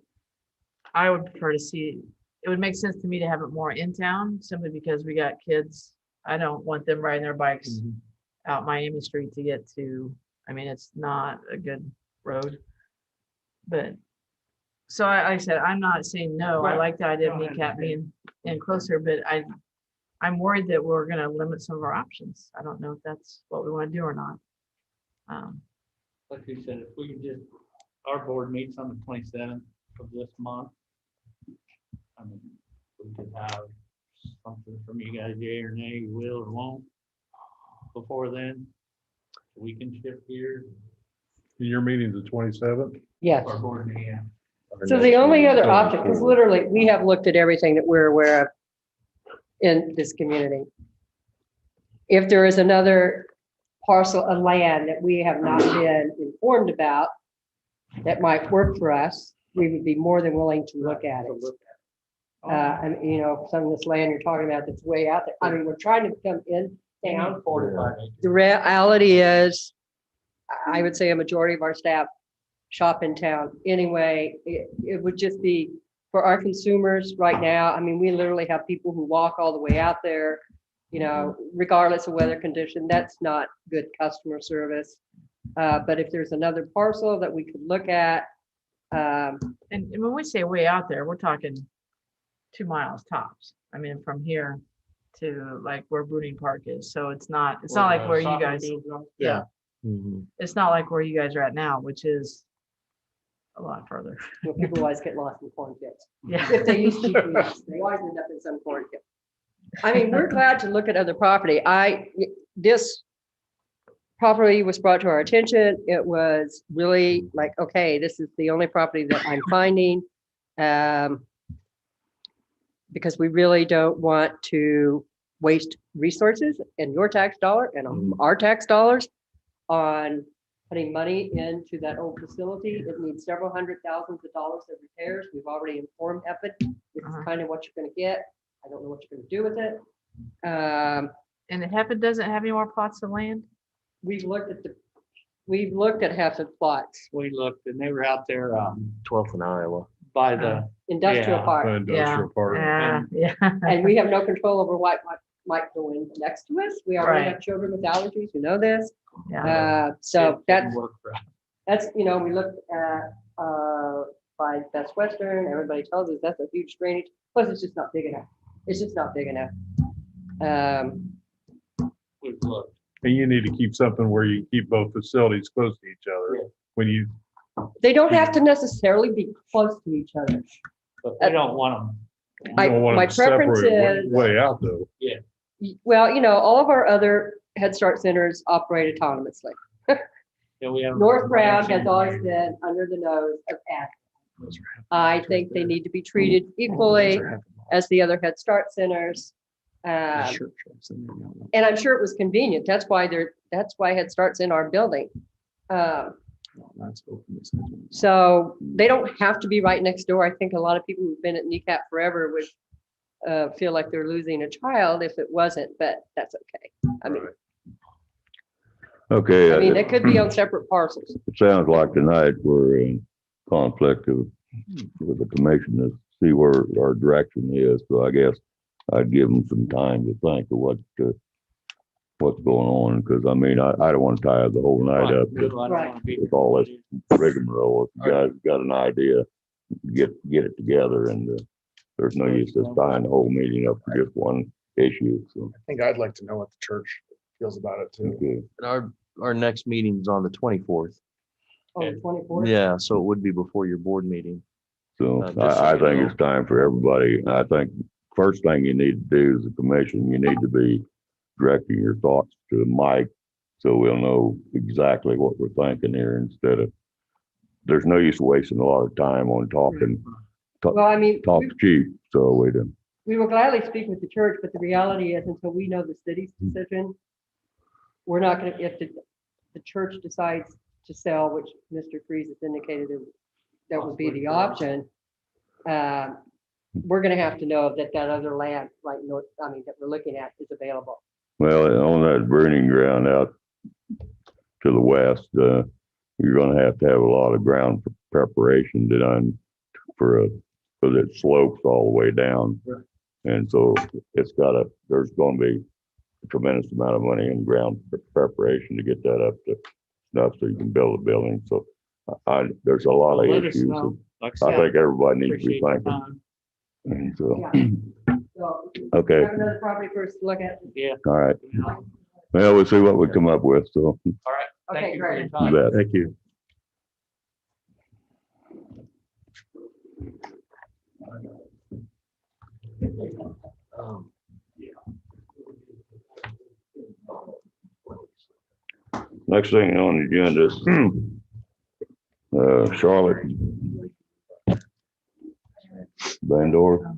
I would prefer to see, it would make sense to me to have it more in town, simply because we got kids. I don't want them riding their bikes out Miami Street to get to, I mean, it's not a good road. But, so I said, I'm not saying no, I like the idea of kneecap being in closer, but I'm worried that we're gonna limit some of our options. I don't know if that's what we wanna do or not. Like you said, if we could just, our board meets on the 27th of this month. I mean, we could have something from you guys, yea or nay, you will or won't, before then. We can shift gears. Your meeting's the 27th? Yes. Our board meeting, yeah. So the only other option, because literally, we have looked at everything that we're aware of in this community. If there is another parcel of land that we have not been informed about that might work for us, we would be more than willing to look at it. And you know, some of this land you're talking about that's way out there, I mean, we're trying to come in town. 45 acres. The reality is, I would say a majority of our staff shop in town anyway. It would just be for our consumers right now. I mean, we literally have people who walk all the way out there, you know, regardless of weather condition. That's not good customer service. But if there's another parcel that we could look at, And when we say way out there, we're talking 2 miles tops. I mean, from here to like where Bruning Park is. So it's not like where you guys, yeah, it's not like where you guys are at now, which is a lot further. well, people always get lost in cornfields. Yeah. If they use GPS, they always end up in some cornfield. I mean, we're glad to look at other property. This property was brought to our attention. It was really like, okay, this is the only property that I'm finding. Because we really don't want to waste resources and your tax dollar and our tax dollars on putting money into that old facility. It needs several hundred thousands of dollars of repairs. We've already informed Epic. This is kind of what you're gonna get. I don't know what you're gonna do with it. And the Heffen doesn't have any more plots of land? We've looked at half the plots, We looked and they were out there 12th in Iowa. by the, industrial Yeah. park, Industrial park. Yeah. and we have no control over what might go in next to us. We already Right. have children with allergies who know this. Yeah. So it didn't that's, work for us. you know, we looked at, by Best Western, everybody tells us that's a huge drainage, plus it's just not big enough. It's just not big enough. We've looked. And you need to keep something where you keep both facilities close to each other. When you, They don't have to necessarily be close to each other. But we don't want them. you I- don't want my them separated preference is- way out though. Well, you know, all of our other Head Start centers operate autonomously. Yeah, we have. North Brown has always been under the nose of Athens. I think they need to be treated equally as the other Head Start centers. And I'm sure it was convenient. That's why Head Start's in our building. So they don't have to be right next door. I think a lot of people who've been at Kneecap forever would feel like they're losing a child if it wasn't, but that's okay. I mean, Okay. they could be on separate parcels. It sounds like tonight we're in conflict with the commission to see where our direction is. So I guess I'd give them some time to think of what's going on. Because I mean, I don't want to tie the whole night up with all this rigmarole. If you guys got an idea, get it together, and there's no use just tying the whole meeting up for just one issue, so. I think I'd like to know what the church feels about it too. Okay. And our next meeting's on the 24th. On the 24th. Yeah, so it would be before your board meeting. So Just so I you think know. it's time for everybody. I think first thing you need to do as a commission, you need to be directing your thoughts to Mike so we'll know exactly what we're thinking here instead of, there's no use wasting a lot of time on talking, Well, I mean, talk cheap. So we didn't. we will gladly speak with the church, but the reality is until we know the city's decision, we're not gonna, if the church decides to sell, which Mr. Freeze has indicated that would be the option, we're gonna have to know that other land, like north, I mean, that we're looking at is available. Well, on that burning ground out to the west, you're gonna have to have a lot of ground preparation done because it slopes all the way down. And so there's gonna be a tremendous amount of money in ground preparation to get that up to snuff so you can build a building. So there's a lot of Let us issues. know. I think everybody needs to be Appreciate your thinking. time. And so, So okay, have another property for us to look at. Yeah. all right. Well, we'll see what we come up with. So, All right. Thank Okay, you for your great. time. you bet. Thank you. Next thing on the agenda is Charlotte Bandor.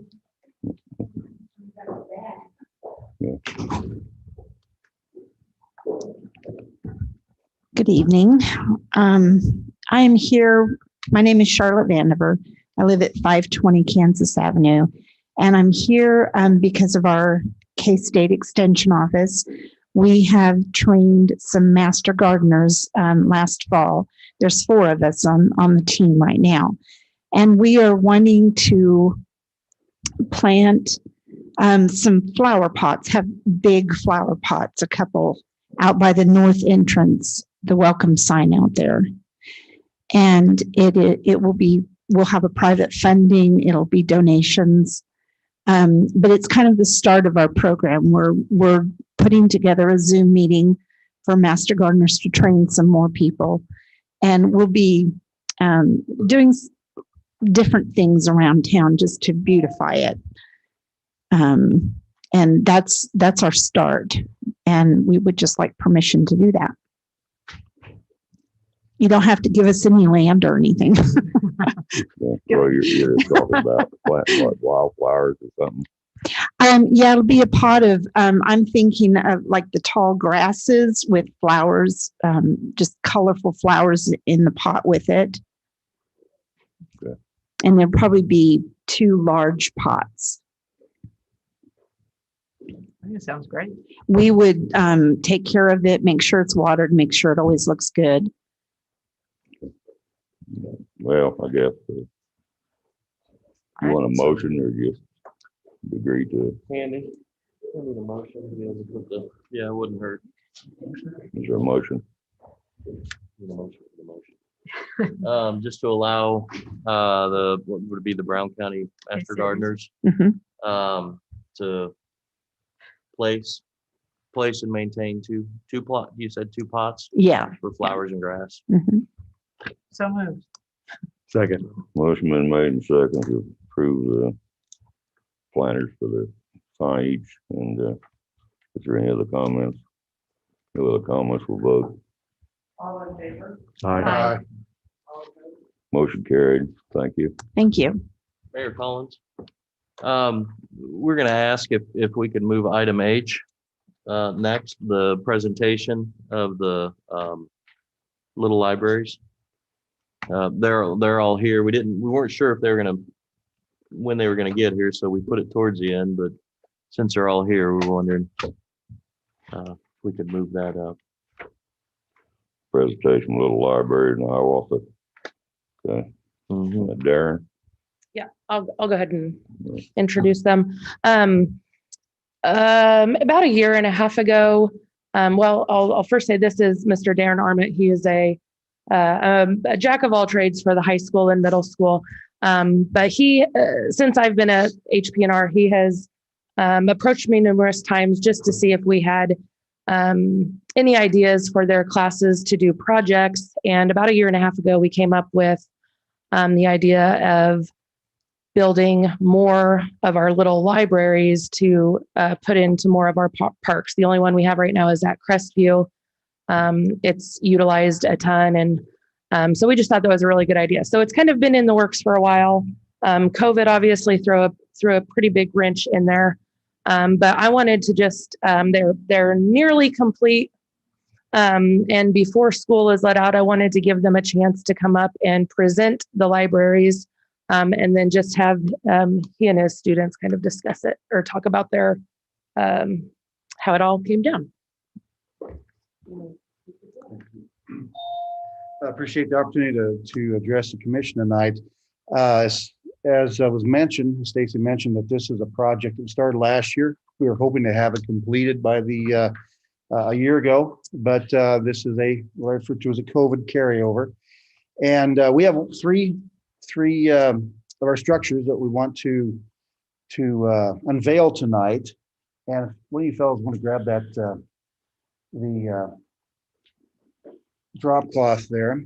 Good evening. I am here. My name is Charlotte Vandiver. I live at 520 Kansas Avenue, and I'm here because of our K-State Extension Office. We have trained some master gardeners last fall. There's 4 of us on the team right now, and we are wanting to plant some flower pots, have big flower pots, a couple out by the north entrance, the welcome sign out there. And we'll have a private funding, it'll be donations. But it's kind of the start of our program. We're putting together a Zoom meeting for master gardeners to train some more people. And we'll be doing different things around town just to beautify it. And that's our start. And we would just like permission to do that. You don't have to give us any land or anything. So you're talking about planting what, wildflowers or something? Yeah, it'll be a pot of, I'm thinking of like the tall grasses with flowers, just colorful flowers in the pot with it. Okay. And there'll probably be 2 large pots. I think it sounds great. We would take care of it, make sure it's watered, make sure it always looks good. Well, I guess you want a motion or just agree to it? Candy, I need a motion to be able to put yeah, it wouldn't hurt. Is there a motion? Need a motion for the motion. Just to allow what would it be, the Brown County Master Gardeners to place and maintain two plot. You said 2 pots Yeah. for flowers and grass. Mhm. So moved. Second. Motion been made and second to approve the planters for the sign each. And is there any other comments? No other comments, we'll vote. All in favor? Aye. Motion carried. Thank you. Thank you. Mayor Collins, we're going to ask if we could move item H next, the presentation of the little libraries. They're all here. We weren't sure if they were when they were going to get here, so we put it towards the end. But since they're all here, we were wondering if we could move that up. Presentation, little library in Hiawatha. Okay. Darren. Yeah, I'll go ahead and introduce them. About a year and a half ago, well, I'll first say this is Mr. Darren Armit. He is a jack of all trades for the high school and middle school. But he, since I've been at HPNR, he has approached me numerous times just to see if we had any ideas for their classes to do projects. And about a year and a half ago, we came up with the idea of building more of our little libraries to put into more of our parks. The only one we have right now is at Crestview. It's utilized a ton. And so we just thought that was a really good idea. So it's kind of been in the works for a while. COVID obviously threw a pretty big wrench in there. But I wanted to just, they're nearly complete. And before school is let out, I wanted to give them a chance to come up and present the libraries, and then just have he and his students kind of discuss it or talk about their how it all came down. I appreciate the opportunity to address the commission tonight. As was mentioned, Stacy mentioned that this is a project that started last year. We were hoping to have it completed by a year ago, but this is what I referred to as a COVID carryover. And we have three of our structures that we want to unveil tonight. And one of you fellows want to grab that the drop cloth there.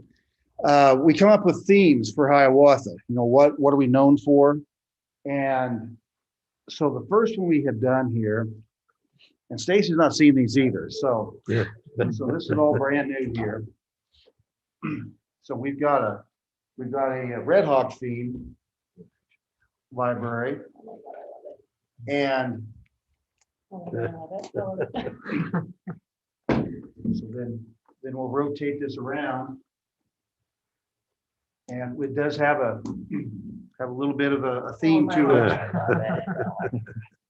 We come up with themes for Hiawatha. You know, what are we known for? And so the first one we had done here, and Stacy's not seen these either. So, yeah. So this is all brand new here. So we've got a Red Hawk theme library, and so then we'll rotate this around, and it does have a little bit of a theme to it.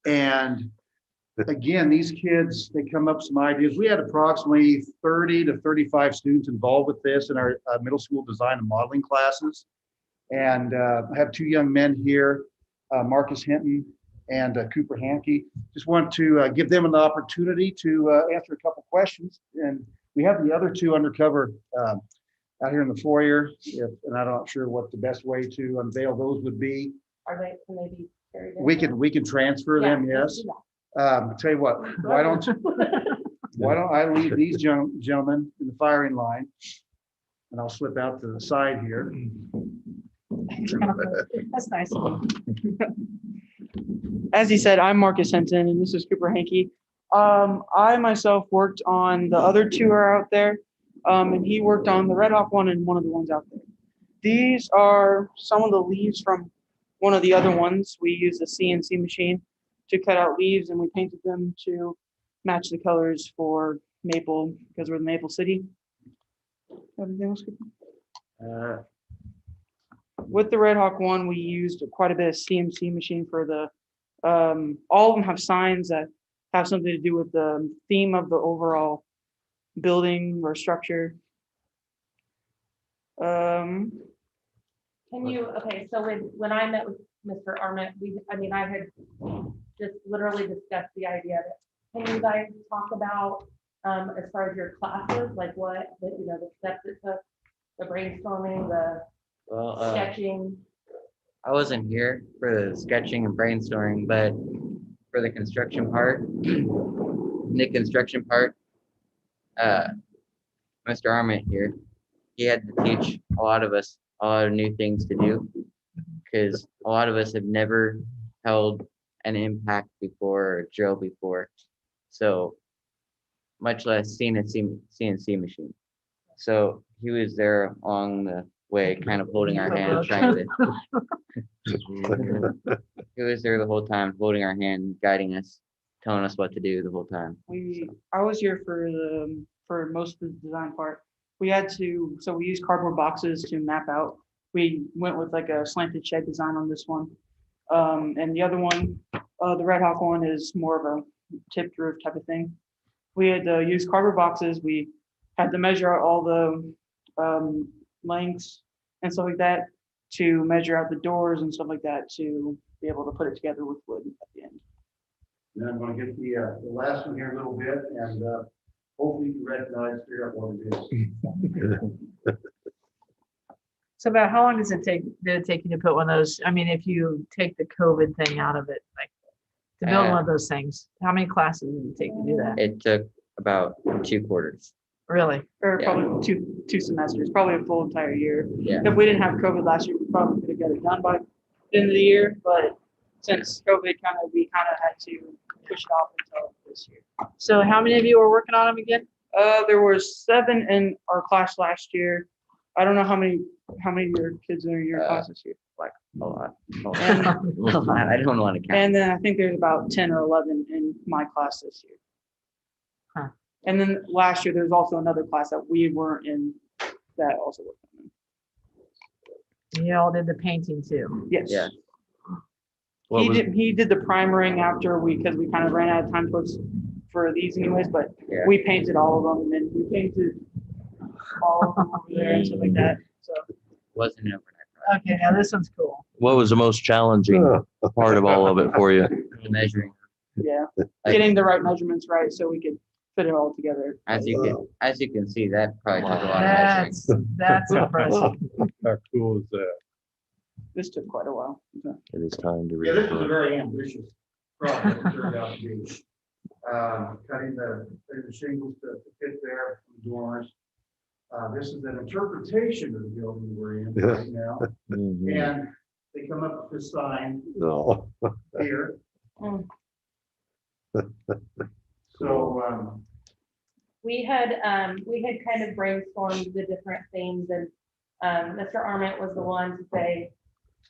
And again, these kids, they come up with some ideas. We had approximately 30 to 35 students involved with this in our middle school design and modeling classes. And I have two young men here, Marcus Hinton and Cooper Hankey. Just want to give them an opportunity to answer a couple questions. And we have the other two undercover out here in the foyer, and I'm not sure what the best way to unveil those would be. Can they be carried in? We can transfer them, yes. Tell you what, why don't I leave these gentlemen in the firing line, and I'll slip out to the side here. That's nice. As he said, I'm Marcus Hinton, and this is Cooper Hankey. I myself worked on the other two are out there, and he worked on the Red Hawk one and one of the ones out there. These are some of the leaves from one of the other ones. We used a CNC machine to cut out leaves, and we painted them to match the colors for Maple, because we're the Maple City. Everything else good? With the Red Hawk one, we used quite a bit of CNC machine for the, all of them have signs that have something to do with the theme of the overall building or structure. Can you, okay, so when I met with Mr. Arment, I had just literally discussed the idea of it. Can you guys talk about, as far as your classes, like the steps it took, the brainstorming, the sketching? I wasn't here for the sketching and brainstorming, but for the construction part, Mr. Arment here, he had to teach a lot of us a lot of new things to do, because a lot of us have never held an impact before or drill before, so much less seen a CNC machine. So he was there along the way, kind of holding our hand, trying to he was there the whole time, holding our hand, guiding us, telling us what to do the whole time. I was here for most of the design part. We used cardboard boxes to map out. We went with like a slanted shed design on this one. And the other one, the Red Hawk one, is more of a tipped roof type of thing. We had to use cardboard boxes. We had to measure out all the lengths and stuff like that to measure out the doors and stuff like that to be able to put it together with wood at the end. And I'm going to get the last one here a little bit, and hopefully you can recognize, figure out what it is. So about how long did it take you to put one of those? I mean, if you take the COVID thing out of it, like, to build one of those things? How many classes did it take to do that? It took about 2 quarters. Really? Or Yeah. probably two semesters, probably a full entire year. Yeah. If we didn't have COVID last year, we probably could have got it done by the end of the year, but since COVID we kind of had to push it off until this year. So how many of you were working on them again? There were 7 in our class last year. I don't know how many of your kids are in your class this year. Like a lot. And, A lot. I don't want to count. and then I think there's about 10 or 11 in my class this year. Huh. And then last year, there's also another class that we weren't in that also worked on them. You all did the painting too. Yes. Yeah. He did the primering after because we kind of ran out of time for these anyways, but Yeah. we painted all of them and then we painted all of them over there and stuff like that. So Wasn't overnight. Okay, now this one's cool. What was the most challenging part of all of it for you? Measuring. yeah, Like- getting the right measurements right so we could fit it all together. As you can see, that probably took a lot of measuring. That's impressive. How cool is that? This took quite a while. So. It is time to Yeah, read. this was a very ambitious project, it turned out to be. Cutting the shingles to fit there, from dormers. This is an interpretation of the building we're in right now. Mhm. And they come up with this sign No. here. Mm. So, We had kind of brainstormed the different things and Mr. Arment was the one to say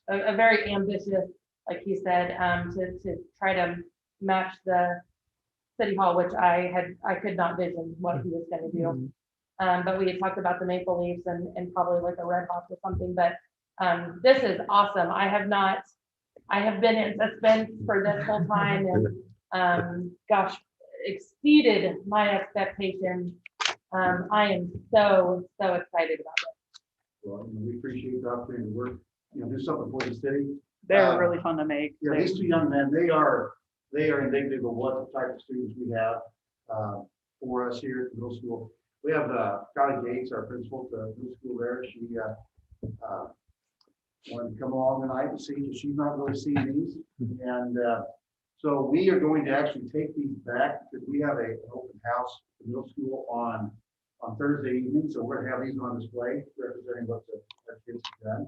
a very ambitious, like he said, to try to match the city hall, which I could not vision what he was gonna do. But we had talked about the maple leaves and probably like a red hawk or something, but this is awesome. I have been in suspense for this whole time and gosh, exceeded my expectations. I am so excited about it. well, we appreciate the opportunity to work, do something for the city. They're really fun to make. Yeah, these two young men, they are indicative of what the type of students we have for us here at the middle school. We have Scotty Gates, our principal at the middle school there. She wanted to come along tonight and see, because she's not really seen these. And so we are going to actually take these back because we have an open house at the middle school on Thursday evening. So we're gonna have these on display representing what the kids have done.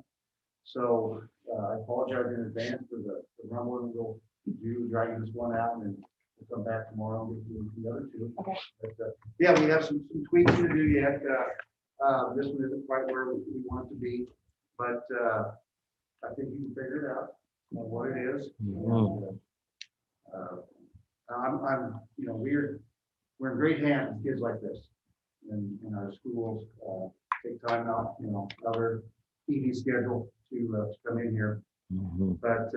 So I apologize in advance for the rumbling. We'll do dragging this one out and then we'll come back tomorrow and get to the other two. Okay. But, yeah, we have some tweaks to do yet. This one isn't quite where we want it to be, but I think you can figure it out, what it is. And, I'm we're in great hands with kids like this in our schools. Take time out, other evening schedule to come in here. But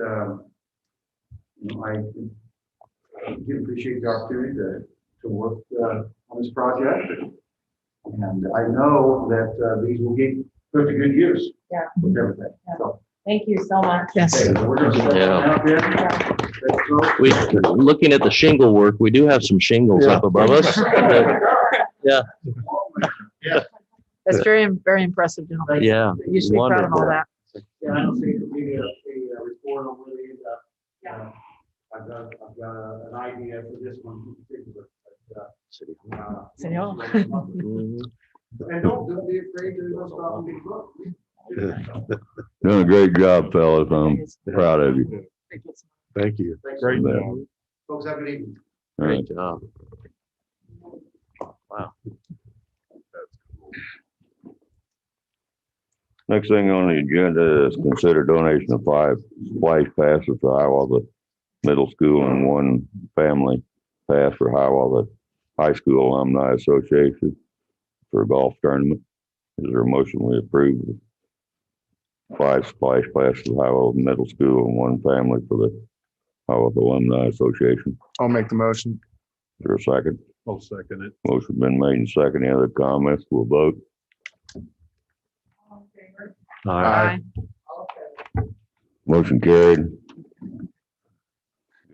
I do appreciate the opportunity to work on this project, and I know that these will get put to good use. Yeah. With everything. So, Thank you so much. Yes. okay, we're gonna start Yeah. out there. Let's go. We, looking at the shingle work, we do have some shingles up above us. Yeah, That's very impressive, gentlemen. yeah. You should be proud of all Wonderful. that. Yeah, I don't see it maybe a report on where they end up. I've got an idea for this one in particular. But, City Hall. Mhm. And don't be afraid to stop and be booked. Doing a great job, fellas. I'm proud of you. Thank you. Thanks. Great Yeah. job. Folks, have a good evening. All right. Great job. Wow. Next thing on the agenda is consider donation of 5 splash passes to Hiawatha Middle School and 1 family pass for Hiawatha High School Alumni Association for a golf tournament. Is there a motion we approve the 5 splash passes to Hiawatha Middle School and 1 family for the Hiawatha Alumni Association? I'll make the motion. Is there a second? I'll second it. Motion been made and second. Any other comments? We'll vote. Aye. Motion carried.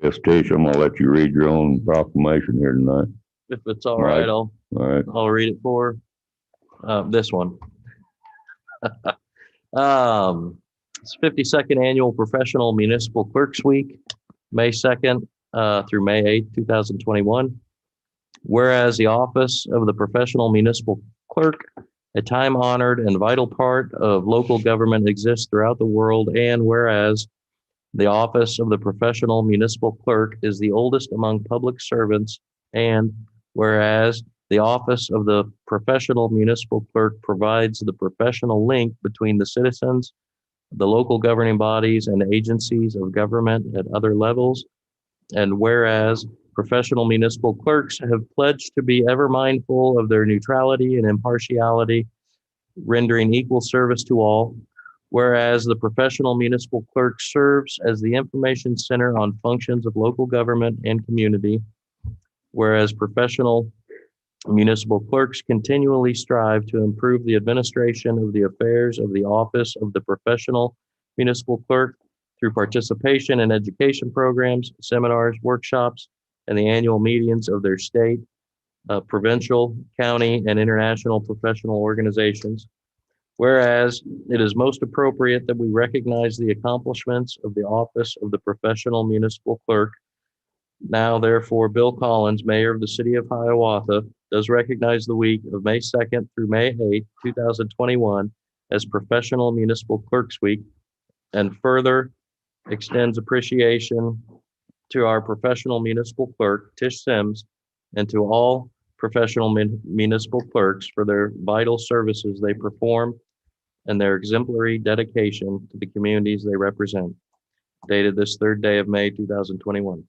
Yes, Tish, I'm gonna let you read your own proclamation here tonight. If it's all right, All right. I'll read it for this one. It's 52nd Annual Professional Municipal Clerks Week, May 2nd. through May 8th, 2021. Whereas the office of the professional municipal clerk, a time-honored and vital part of local government, exists throughout the world, and whereas the office of the professional municipal clerk is the oldest among public servants, and whereas the office of the professional municipal clerk provides the professional link between the citizens, the local governing bodies, and agencies of government at other levels, and whereas professional municipal clerks have pledged to be ever mindful of their neutrality and impartiality, rendering equal service to all. Whereas the professional municipal clerk serves as the information center on functions of local government and community. Whereas professional municipal clerks continually strive to improve the administration of the affairs of the office of the professional municipal clerk through participation in education programs, seminars, workshops, and the annual meetings of their state, provincial, county, and international professional organizations. Whereas it is most appropriate that we recognize the accomplishments of the office of the professional municipal clerk. Now, therefore, Bill Collins, Mayor of the City of Hiawatha, does recognize the week of May 2nd through May 8th, 2021 as Professional Municipal Clerks Week, and further extends appreciation to our professional municipal clerk, Tish Sims, and to all professional municipal clerks for their vital services they perform and their exemplary dedication to the communities they represent. Dated this 3rd day of May, 2021.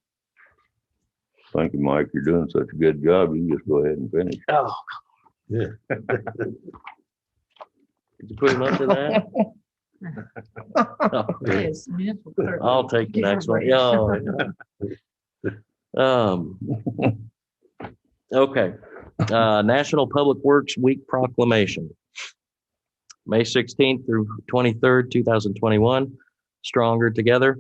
Thank you, Mike. You're doing such a good job. You can just go ahead and finish. Oh. Yeah. Did you put him up to that? Yes, municipal clerk. I'll take the next one. Okay. National Public Works Week Proclamation. May 16th through 23rd, 2021. Stronger Together.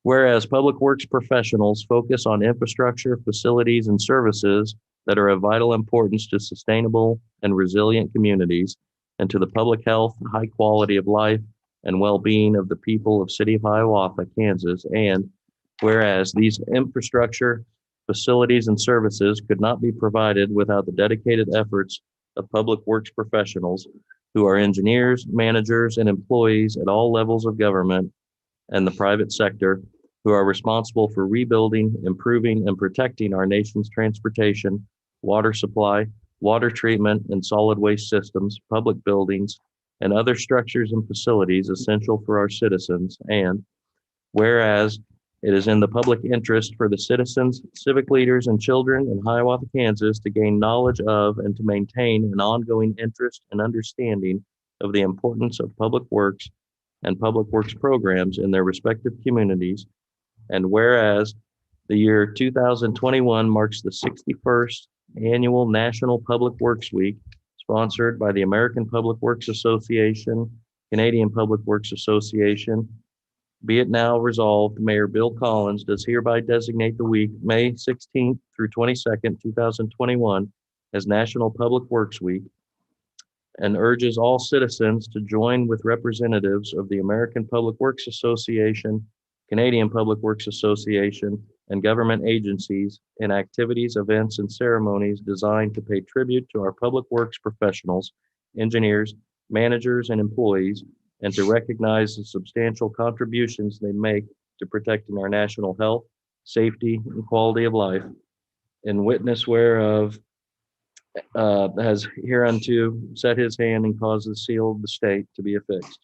Whereas public works professionals focus on infrastructure, facilities, and services that are of vital importance to sustainable and resilient communities and to the public health, high quality of life, and well-being of the people of City of Hiawatha, Kansas. And whereas these infrastructure, facilities, and services could not be provided without the dedicated efforts of public works professionals who are engineers, managers, and employees at all levels of government and the private sector, who are responsible for rebuilding, improving, and protecting our nation's transportation, water supply, water treatment, and solid waste systems, public buildings, and other structures and facilities essential for our citizens. And whereas it is in the public interest for the citizens, civic leaders, and children in Hiawatha, Kansas to gain knowledge of and to maintain an ongoing interest and understanding of the importance of public works and public works programs in their respective communities. And whereas the year 2021 marks the 61st annual National Public Works Week, sponsored by the American Public Works Association, Canadian Public Works Association. Be it now resolved, Mayor Bill Collins does hereby designate the week May 16th through 22nd, 2021 as National Public Works Week, and urges all citizens to join with representatives of the American Public Works Association, Canadian Public Works Association, and government agencies in activities, events, and ceremonies designed to pay tribute to our public works professionals, engineers, managers, and employees, and to recognize the substantial contributions they make to protecting our national health, safety, and quality of life. In witness whereof has hereunto set his hand and caused the seal of the state to be affixed.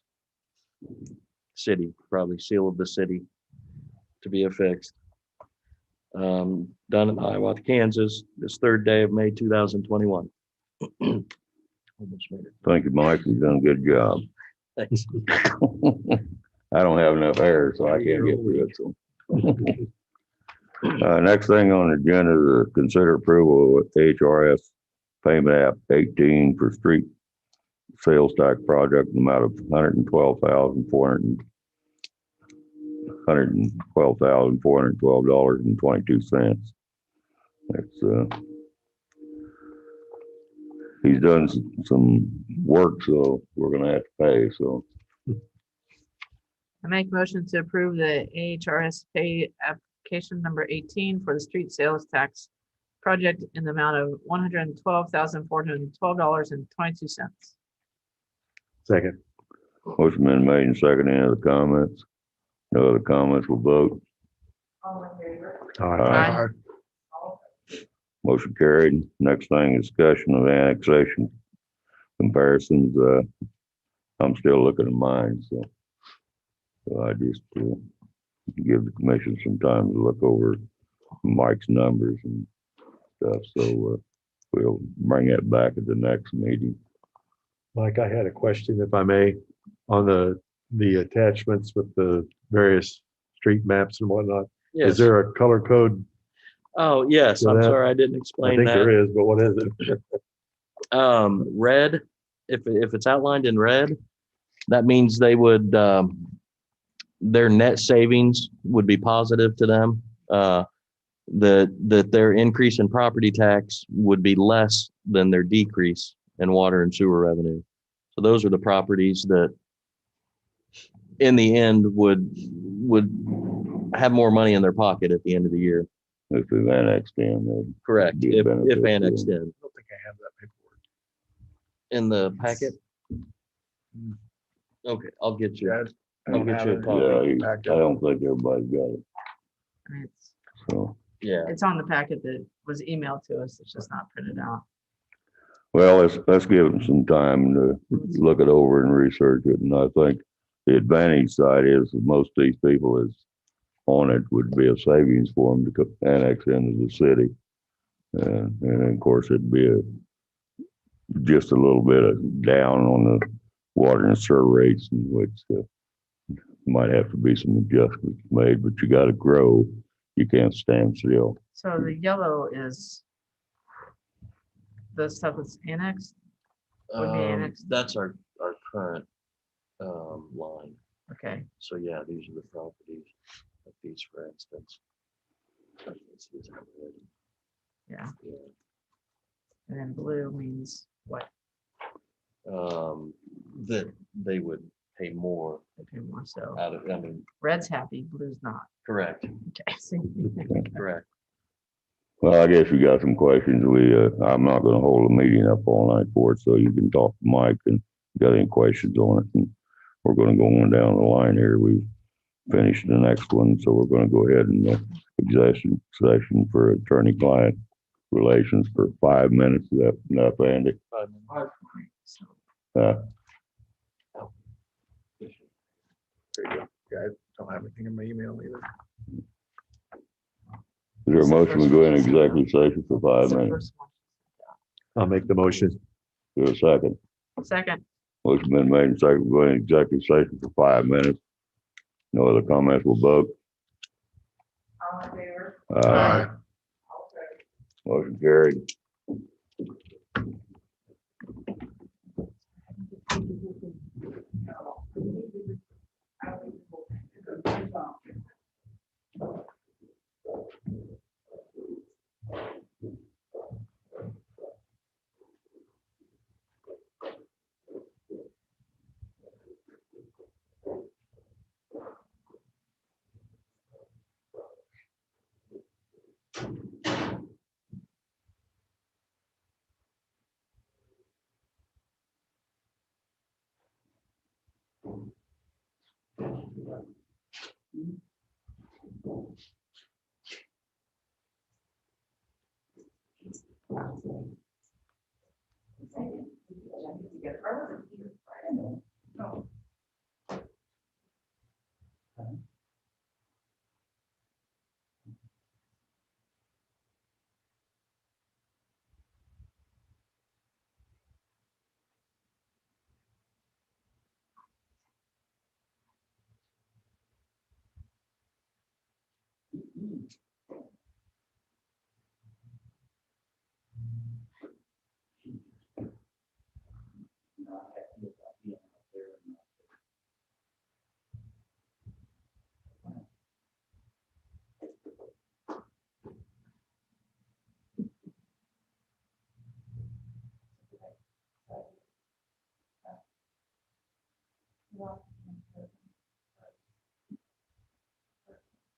City, probably seal of the city to be affixed. Done in Hiawatha, Kansas, this 3rd day of May, 2021. Thank you, Mike. You've done a good job. Thanks. I don't have enough hair, so I can't get through it. So. Next thing on the agenda is consider approval of HRS payment app 18 for street sales tax project in the amount of $112,412.22. That's he's done some work, so we're gonna have to pay. So I make motion to approve the AHRS pay application number 18 for the street sales tax project in the amount of $112,412.22. Second. Motion been made and seconded. Any other comments? No other comments, we'll vote. Aye. Motion carried. Next thing, discussion of annexation comparisons. I'm still looking at mine, so I just give the commission some time to look over Mike's numbers and stuff. So we'll bring that back at the next meeting. Mike, I had a question, if I may, on the attachments with the various street maps and whatnot. Yes. Is there a color code? Oh, yes. for I'm that? sorry I didn't I explain think that. there is, but what is it? Red, if it's outlined in red, that means they would, their net savings would be positive to them. That their increase in property tax would be less than their decrease in water and sewer revenue. So those are the properties that in the end would have more money in their pocket at the end of the year. If we've annexed in, that'd Correct. be a benefit If to annexed them. in. I don't think I have that paperwork. In the packet? Okay, I'll get you. Yeah, I I'll don't get have you a it. copy. Yeah, I don't think everybody's got it, It's, so. Yeah. it's on the packet that was emailed to us. It's just not printed out. Well, let's give them some time to look it over and research it. And I think the advantage side is that most of these people is on it would be a savings for them to annex into the city. And of course, it'd be just a little bit of down on the water and sewer rates, in which might have to be some adjustments made, but you got to grow. You can't stand still. So the yellow is the stuff that's annexed? Would be annexed? That's our current line. Okay. So yeah, these are the properties, like these, for instance. Yeah. And then blue means what? That they would pay more They pay more, so out of, I mean, red's happy, blue's not. correct, Okay. See? correct. Well, I guess you got some questions. I'm not gonna hold a meeting up all night for it, so you can talk to Mike and got any questions on it. And we're gonna go on down the line here. We've finished the next one, so we're gonna go ahead and executive session for attorney-client relations for 5 minutes. Is that enough, Andy? There you go. Yeah, I don't have anything in my email either. Is there a motion to go in executive session for 5 It's the minutes? first one. I'll make the motion. Do a second. Second. Motion been made and second, go in executive session for 5 minutes. No other comments will vote. All in favor? Aye. Motion carried.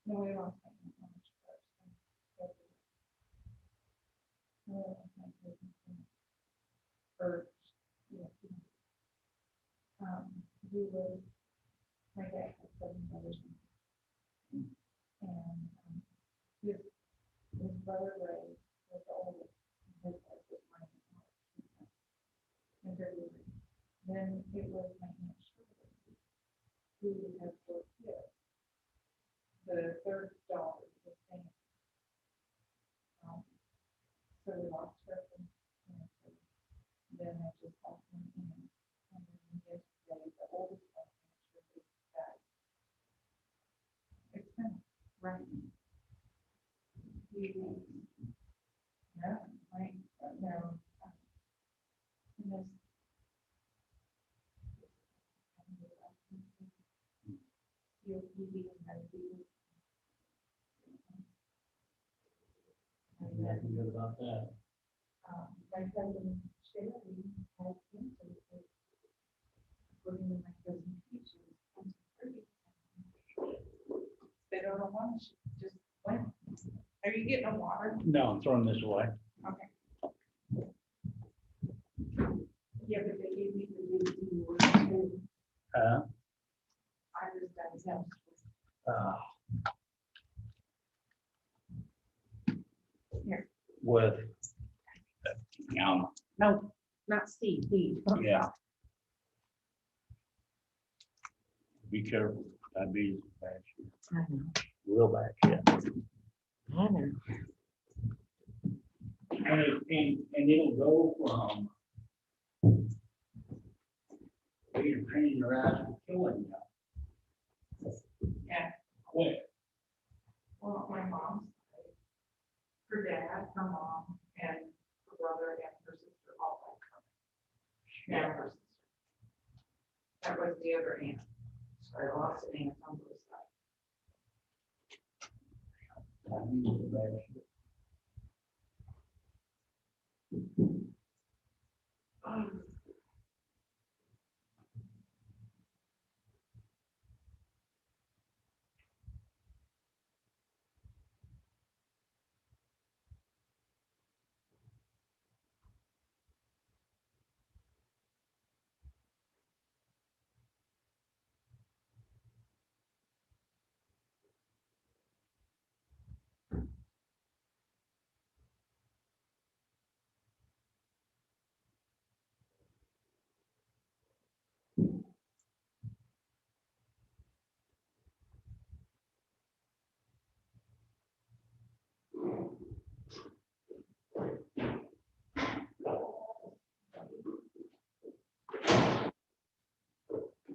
No, we don't. was, my dad had 7 brothers. And his brother Ray was the oldest. His wife was mine. And then it was my aunt Shirley, who had 4 kids. The third daughter was Sam. So we lost her from cancer. Then I just lost my aunt. And then yesterday, the oldest one actually died. It's been right. No, right, no. And this. COPD and diabetes. Nothing good about that. My cousin Sherry has cancer. According to my cousin Peaches, they don't know why she just went. Are you getting a water? No, I'm throwing this away. Okay. Yeah, but they gave me the DVD word. I was diagnosed With, no, not Steve, Steve. yeah. Be careful, diabetes is bad shit. I know. Real bad shit. I know. And it'll go from you're training your ass to killing you. Yeah. Quick. Well, my mom's side, her dad, her mom, and her brother and her sister all died from it. And her sister. That was the other aunt. So I lost an aunt on both sides. Diabetes is bad shit.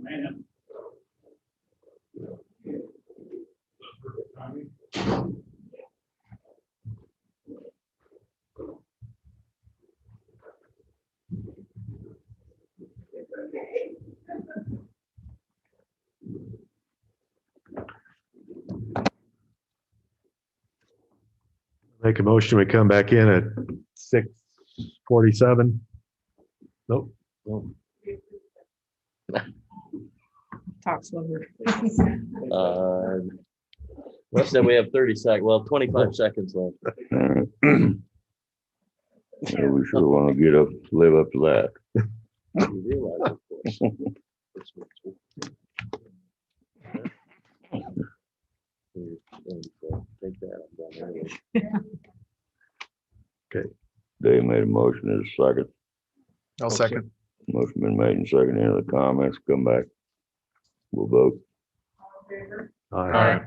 Man. Make a motion, we come back in at 6:47. Nope. Nope. Talk slower. Let's say we have 30 seconds, well, 25 seconds left. So we sure want to live up to that. You realize, of course. Take that, I'm done anyway. Okay. Dave made a motion in a second. I'll second. Motion been made and second. Any other comments? Come back. We'll vote. All right.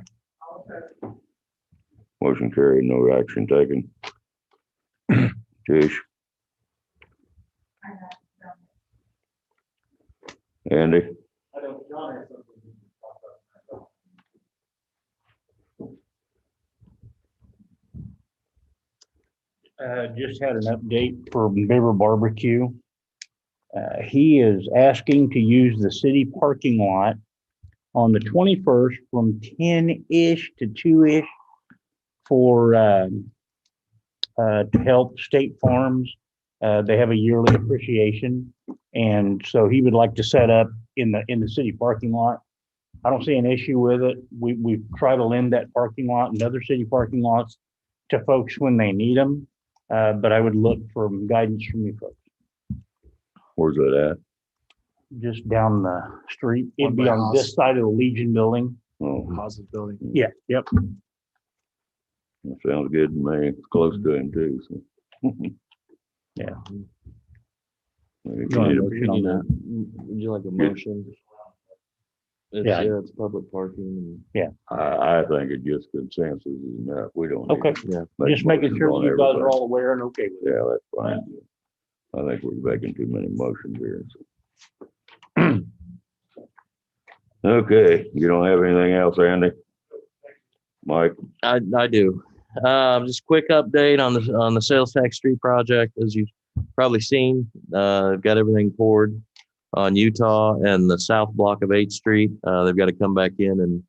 Motion carried, no action taken. Jish. Andy. I don't, John has something. Just had an update for Beaver Barbecue. He is asking to use the city parking lot on the 21st from 10-ish to 2-ish for to help State Farms. They have a yearly appreciation, and so he would like to set up in the city parking lot. I don't see an issue with it. We try to lend that parking lot and other city parking lots to folks when they need them. But I would look for guidance from you folks. Where's that just down the street. It'd be by on this us. side of the Legion building. Oh, Houses building. Yeah, yep. that sounds good to me. It's close to him too, so. Yeah. Maybe You want a we need motion on that? Would you like a motion? It's, Yeah. yeah, it's public parking and. I think it just consensus is enough. We don't. need Okay. to Yeah. make Just making motions sure on you guys are everything. all aware and okay with it. Yeah, that's fine. I think we're making too many motions here. Okay, you don't have anything else, Andy? Mike? I do. Just quick update on the sales tax street project. As you've probably seen, I've got everything poured on Utah and the south block of 8th Street. They've got to come back in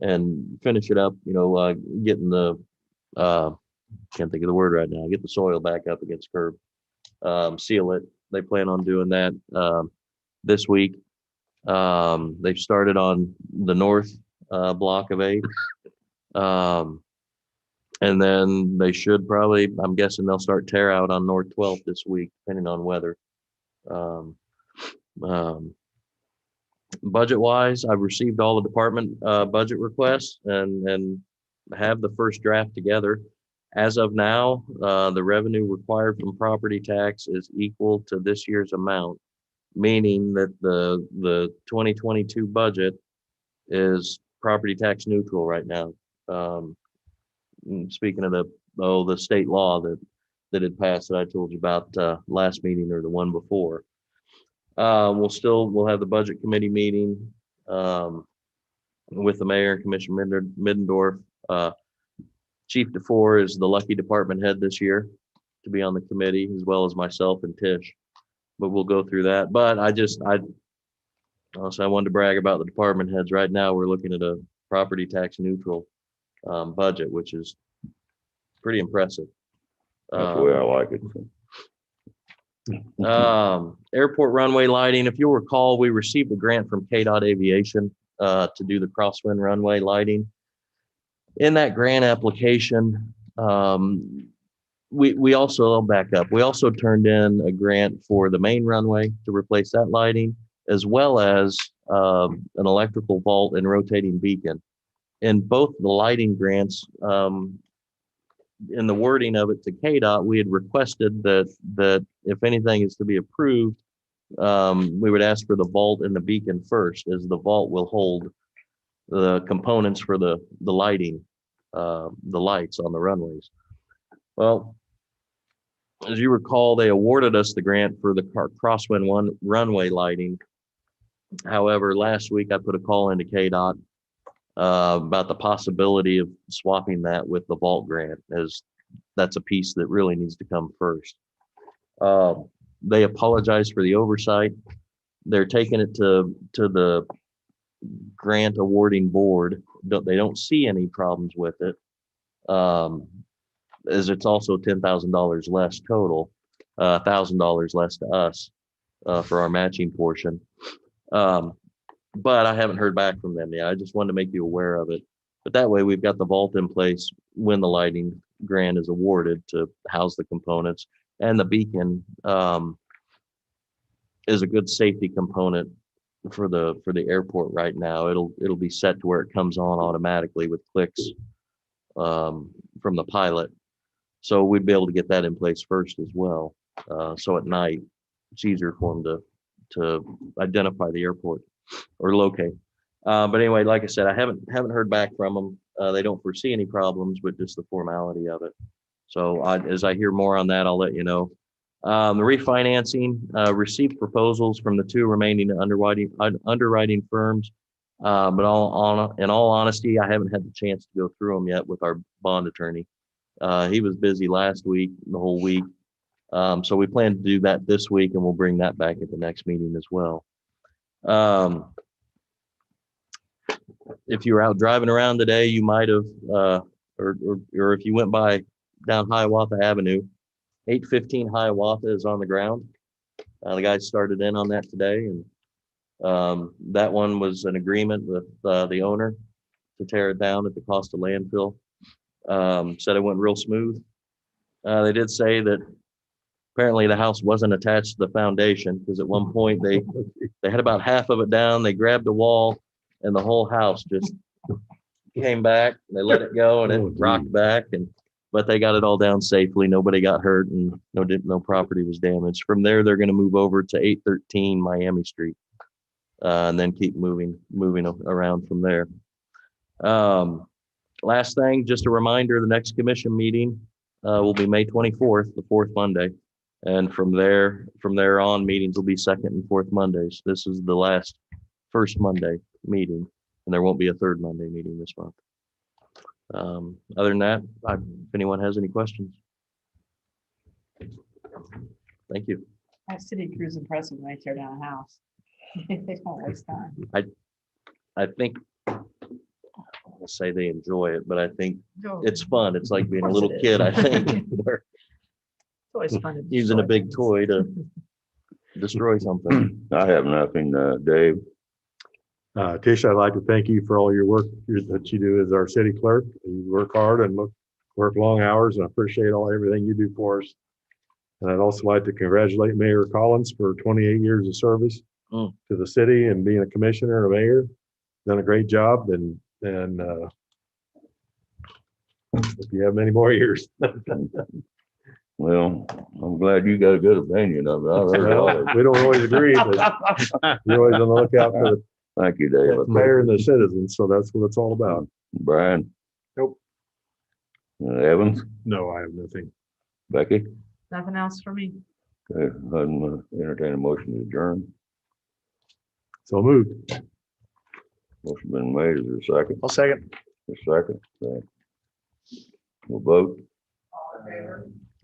and finish it up. You know, getting the can't think of the word right now. Get the soil back up against curb. Seal it. They plan on doing that this week. They've started on the north block of 8. And then they should probably, I'm guessing they'll start tear out on North 12th this week, depending on weather. Budget wise, I've received all the department budget requests and have the first draft together. As of now, the revenue required from property tax is equal to this year's amount, meaning that the 2022 budget is property tax neutral right now. Speaking of the state law that had passed that I told you about last meeting or the one before. We'll have the budget committee meeting with the mayor and Commissioner Middendorf. Chief DeFore is the lucky department head this year to be on the committee, as well as myself and Tish. But we'll go through that. But I wanted to brag about the department heads. Right now, we're looking at a property tax neutral budget, which is pretty impressive. That's the way I like it. Airport runway lighting. If you'll recall, we received a grant from KDOT Aviation to do the crosswind runway lighting. In that grant application, we also, I'll back up. We also turned in a grant for the main runway to replace that lighting, as well as an electrical vault and rotating beacon. In both the lighting grants, in the wording of it to KDOT, we had requested that if anything is to be approved, we would ask for the vault and the beacon first, as the vault will hold the components for the lighting, the lights on the runways. Well, as you recall, they awarded us the grant for the crosswind runway lighting. However, last week I put a call into KDOT about the possibility of swapping that with the vault grant, as that's a piece that really needs to come first. They apologize for the oversight. They're taking it to the grant awarding board. They don't see any problems with it, as it's also $10,000 less total, $1,000 less to us for our matching portion. But I haven't heard back from them yet. I just wanted to make you aware of it. But that way we've got the vault in place when the lighting grant is awarded to house the components. And the beacon is a good safety component for the airport right now. It'll be set to where it comes on automatically with clicks from the pilot. So we'd be able to get that in place first as well. So at night, it's easier for them to identify the airport or locate. But anyway, like I said, I haven't heard back from them. They don't foresee any problems, but just the formality of it. So as I hear more on that, I'll let you know. The refinancing, received proposals from the 2 remaining underwriting firms. But in all honesty, I haven't had the chance to go through them yet with our bond attorney. He was busy last week, the whole week. So we plan to do that this week, and we'll bring that back at the next meeting as well. If you were out driving around today, you might have, or if you went by down Hiawatha Avenue, 815 Hiawatha is on the ground. The guys started in on that today, and that one was an agreement with the owner to tear it down at the cost of landfill. Said it went real smooth. They did say that apparently the house wasn't attached to the foundation because at one point they had about half of it down. They grabbed the wall and the whole house just came back. They let it go and it rocked back, but they got it all down safely. Nobody got hurt and no property was damaged. From there, they're going to move over to 813 Miami Street and then keep moving around from there. Last thing, just a reminder, the next commission meeting will be May 24th, the fourth Monday. And from there on, meetings will be second and fourth Mondays. This is the first Monday meeting, and there won't be a third Monday meeting this month. Other than that, if anyone has any questions. Thank you. That city crews impressive when they tear down a house. They don't waste time. I think I'll say they enjoy it, but I think it's fun. It's like being a little kid, I think. Where It's always fun to using a destroy big things. toy to destroy something. I have nothing, Dave. Tish, I'd like to thank you for all your work that you do as our city clerk. You work hard and work long hours, and I appreciate everything you do for us. And I'd also like to congratulate Mayor Collins for 28 years of service to the city and being a commissioner and a mayor. Done a great job, and if you have many more years. Well, I'm glad you got a good opinion of it. I've heard all of it. We don't always agree, but you're always on the lookout for the Thank you, Dave. mayor and the citizens, so that's what it's all about. Brian? Nope. Evans? No, I have nothing. Becky? Nothing else for me. Okay, I'm entertain a motion to adjourn. So moved. Motion been made. Is there a second? I'll second. A second. Okay. We'll vote.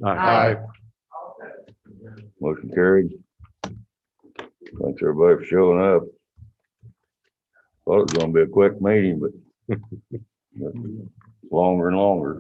Aye. Motion carried. Thanks everybody for showing up. Thought it was gonna be a quick meeting, but longer and longer.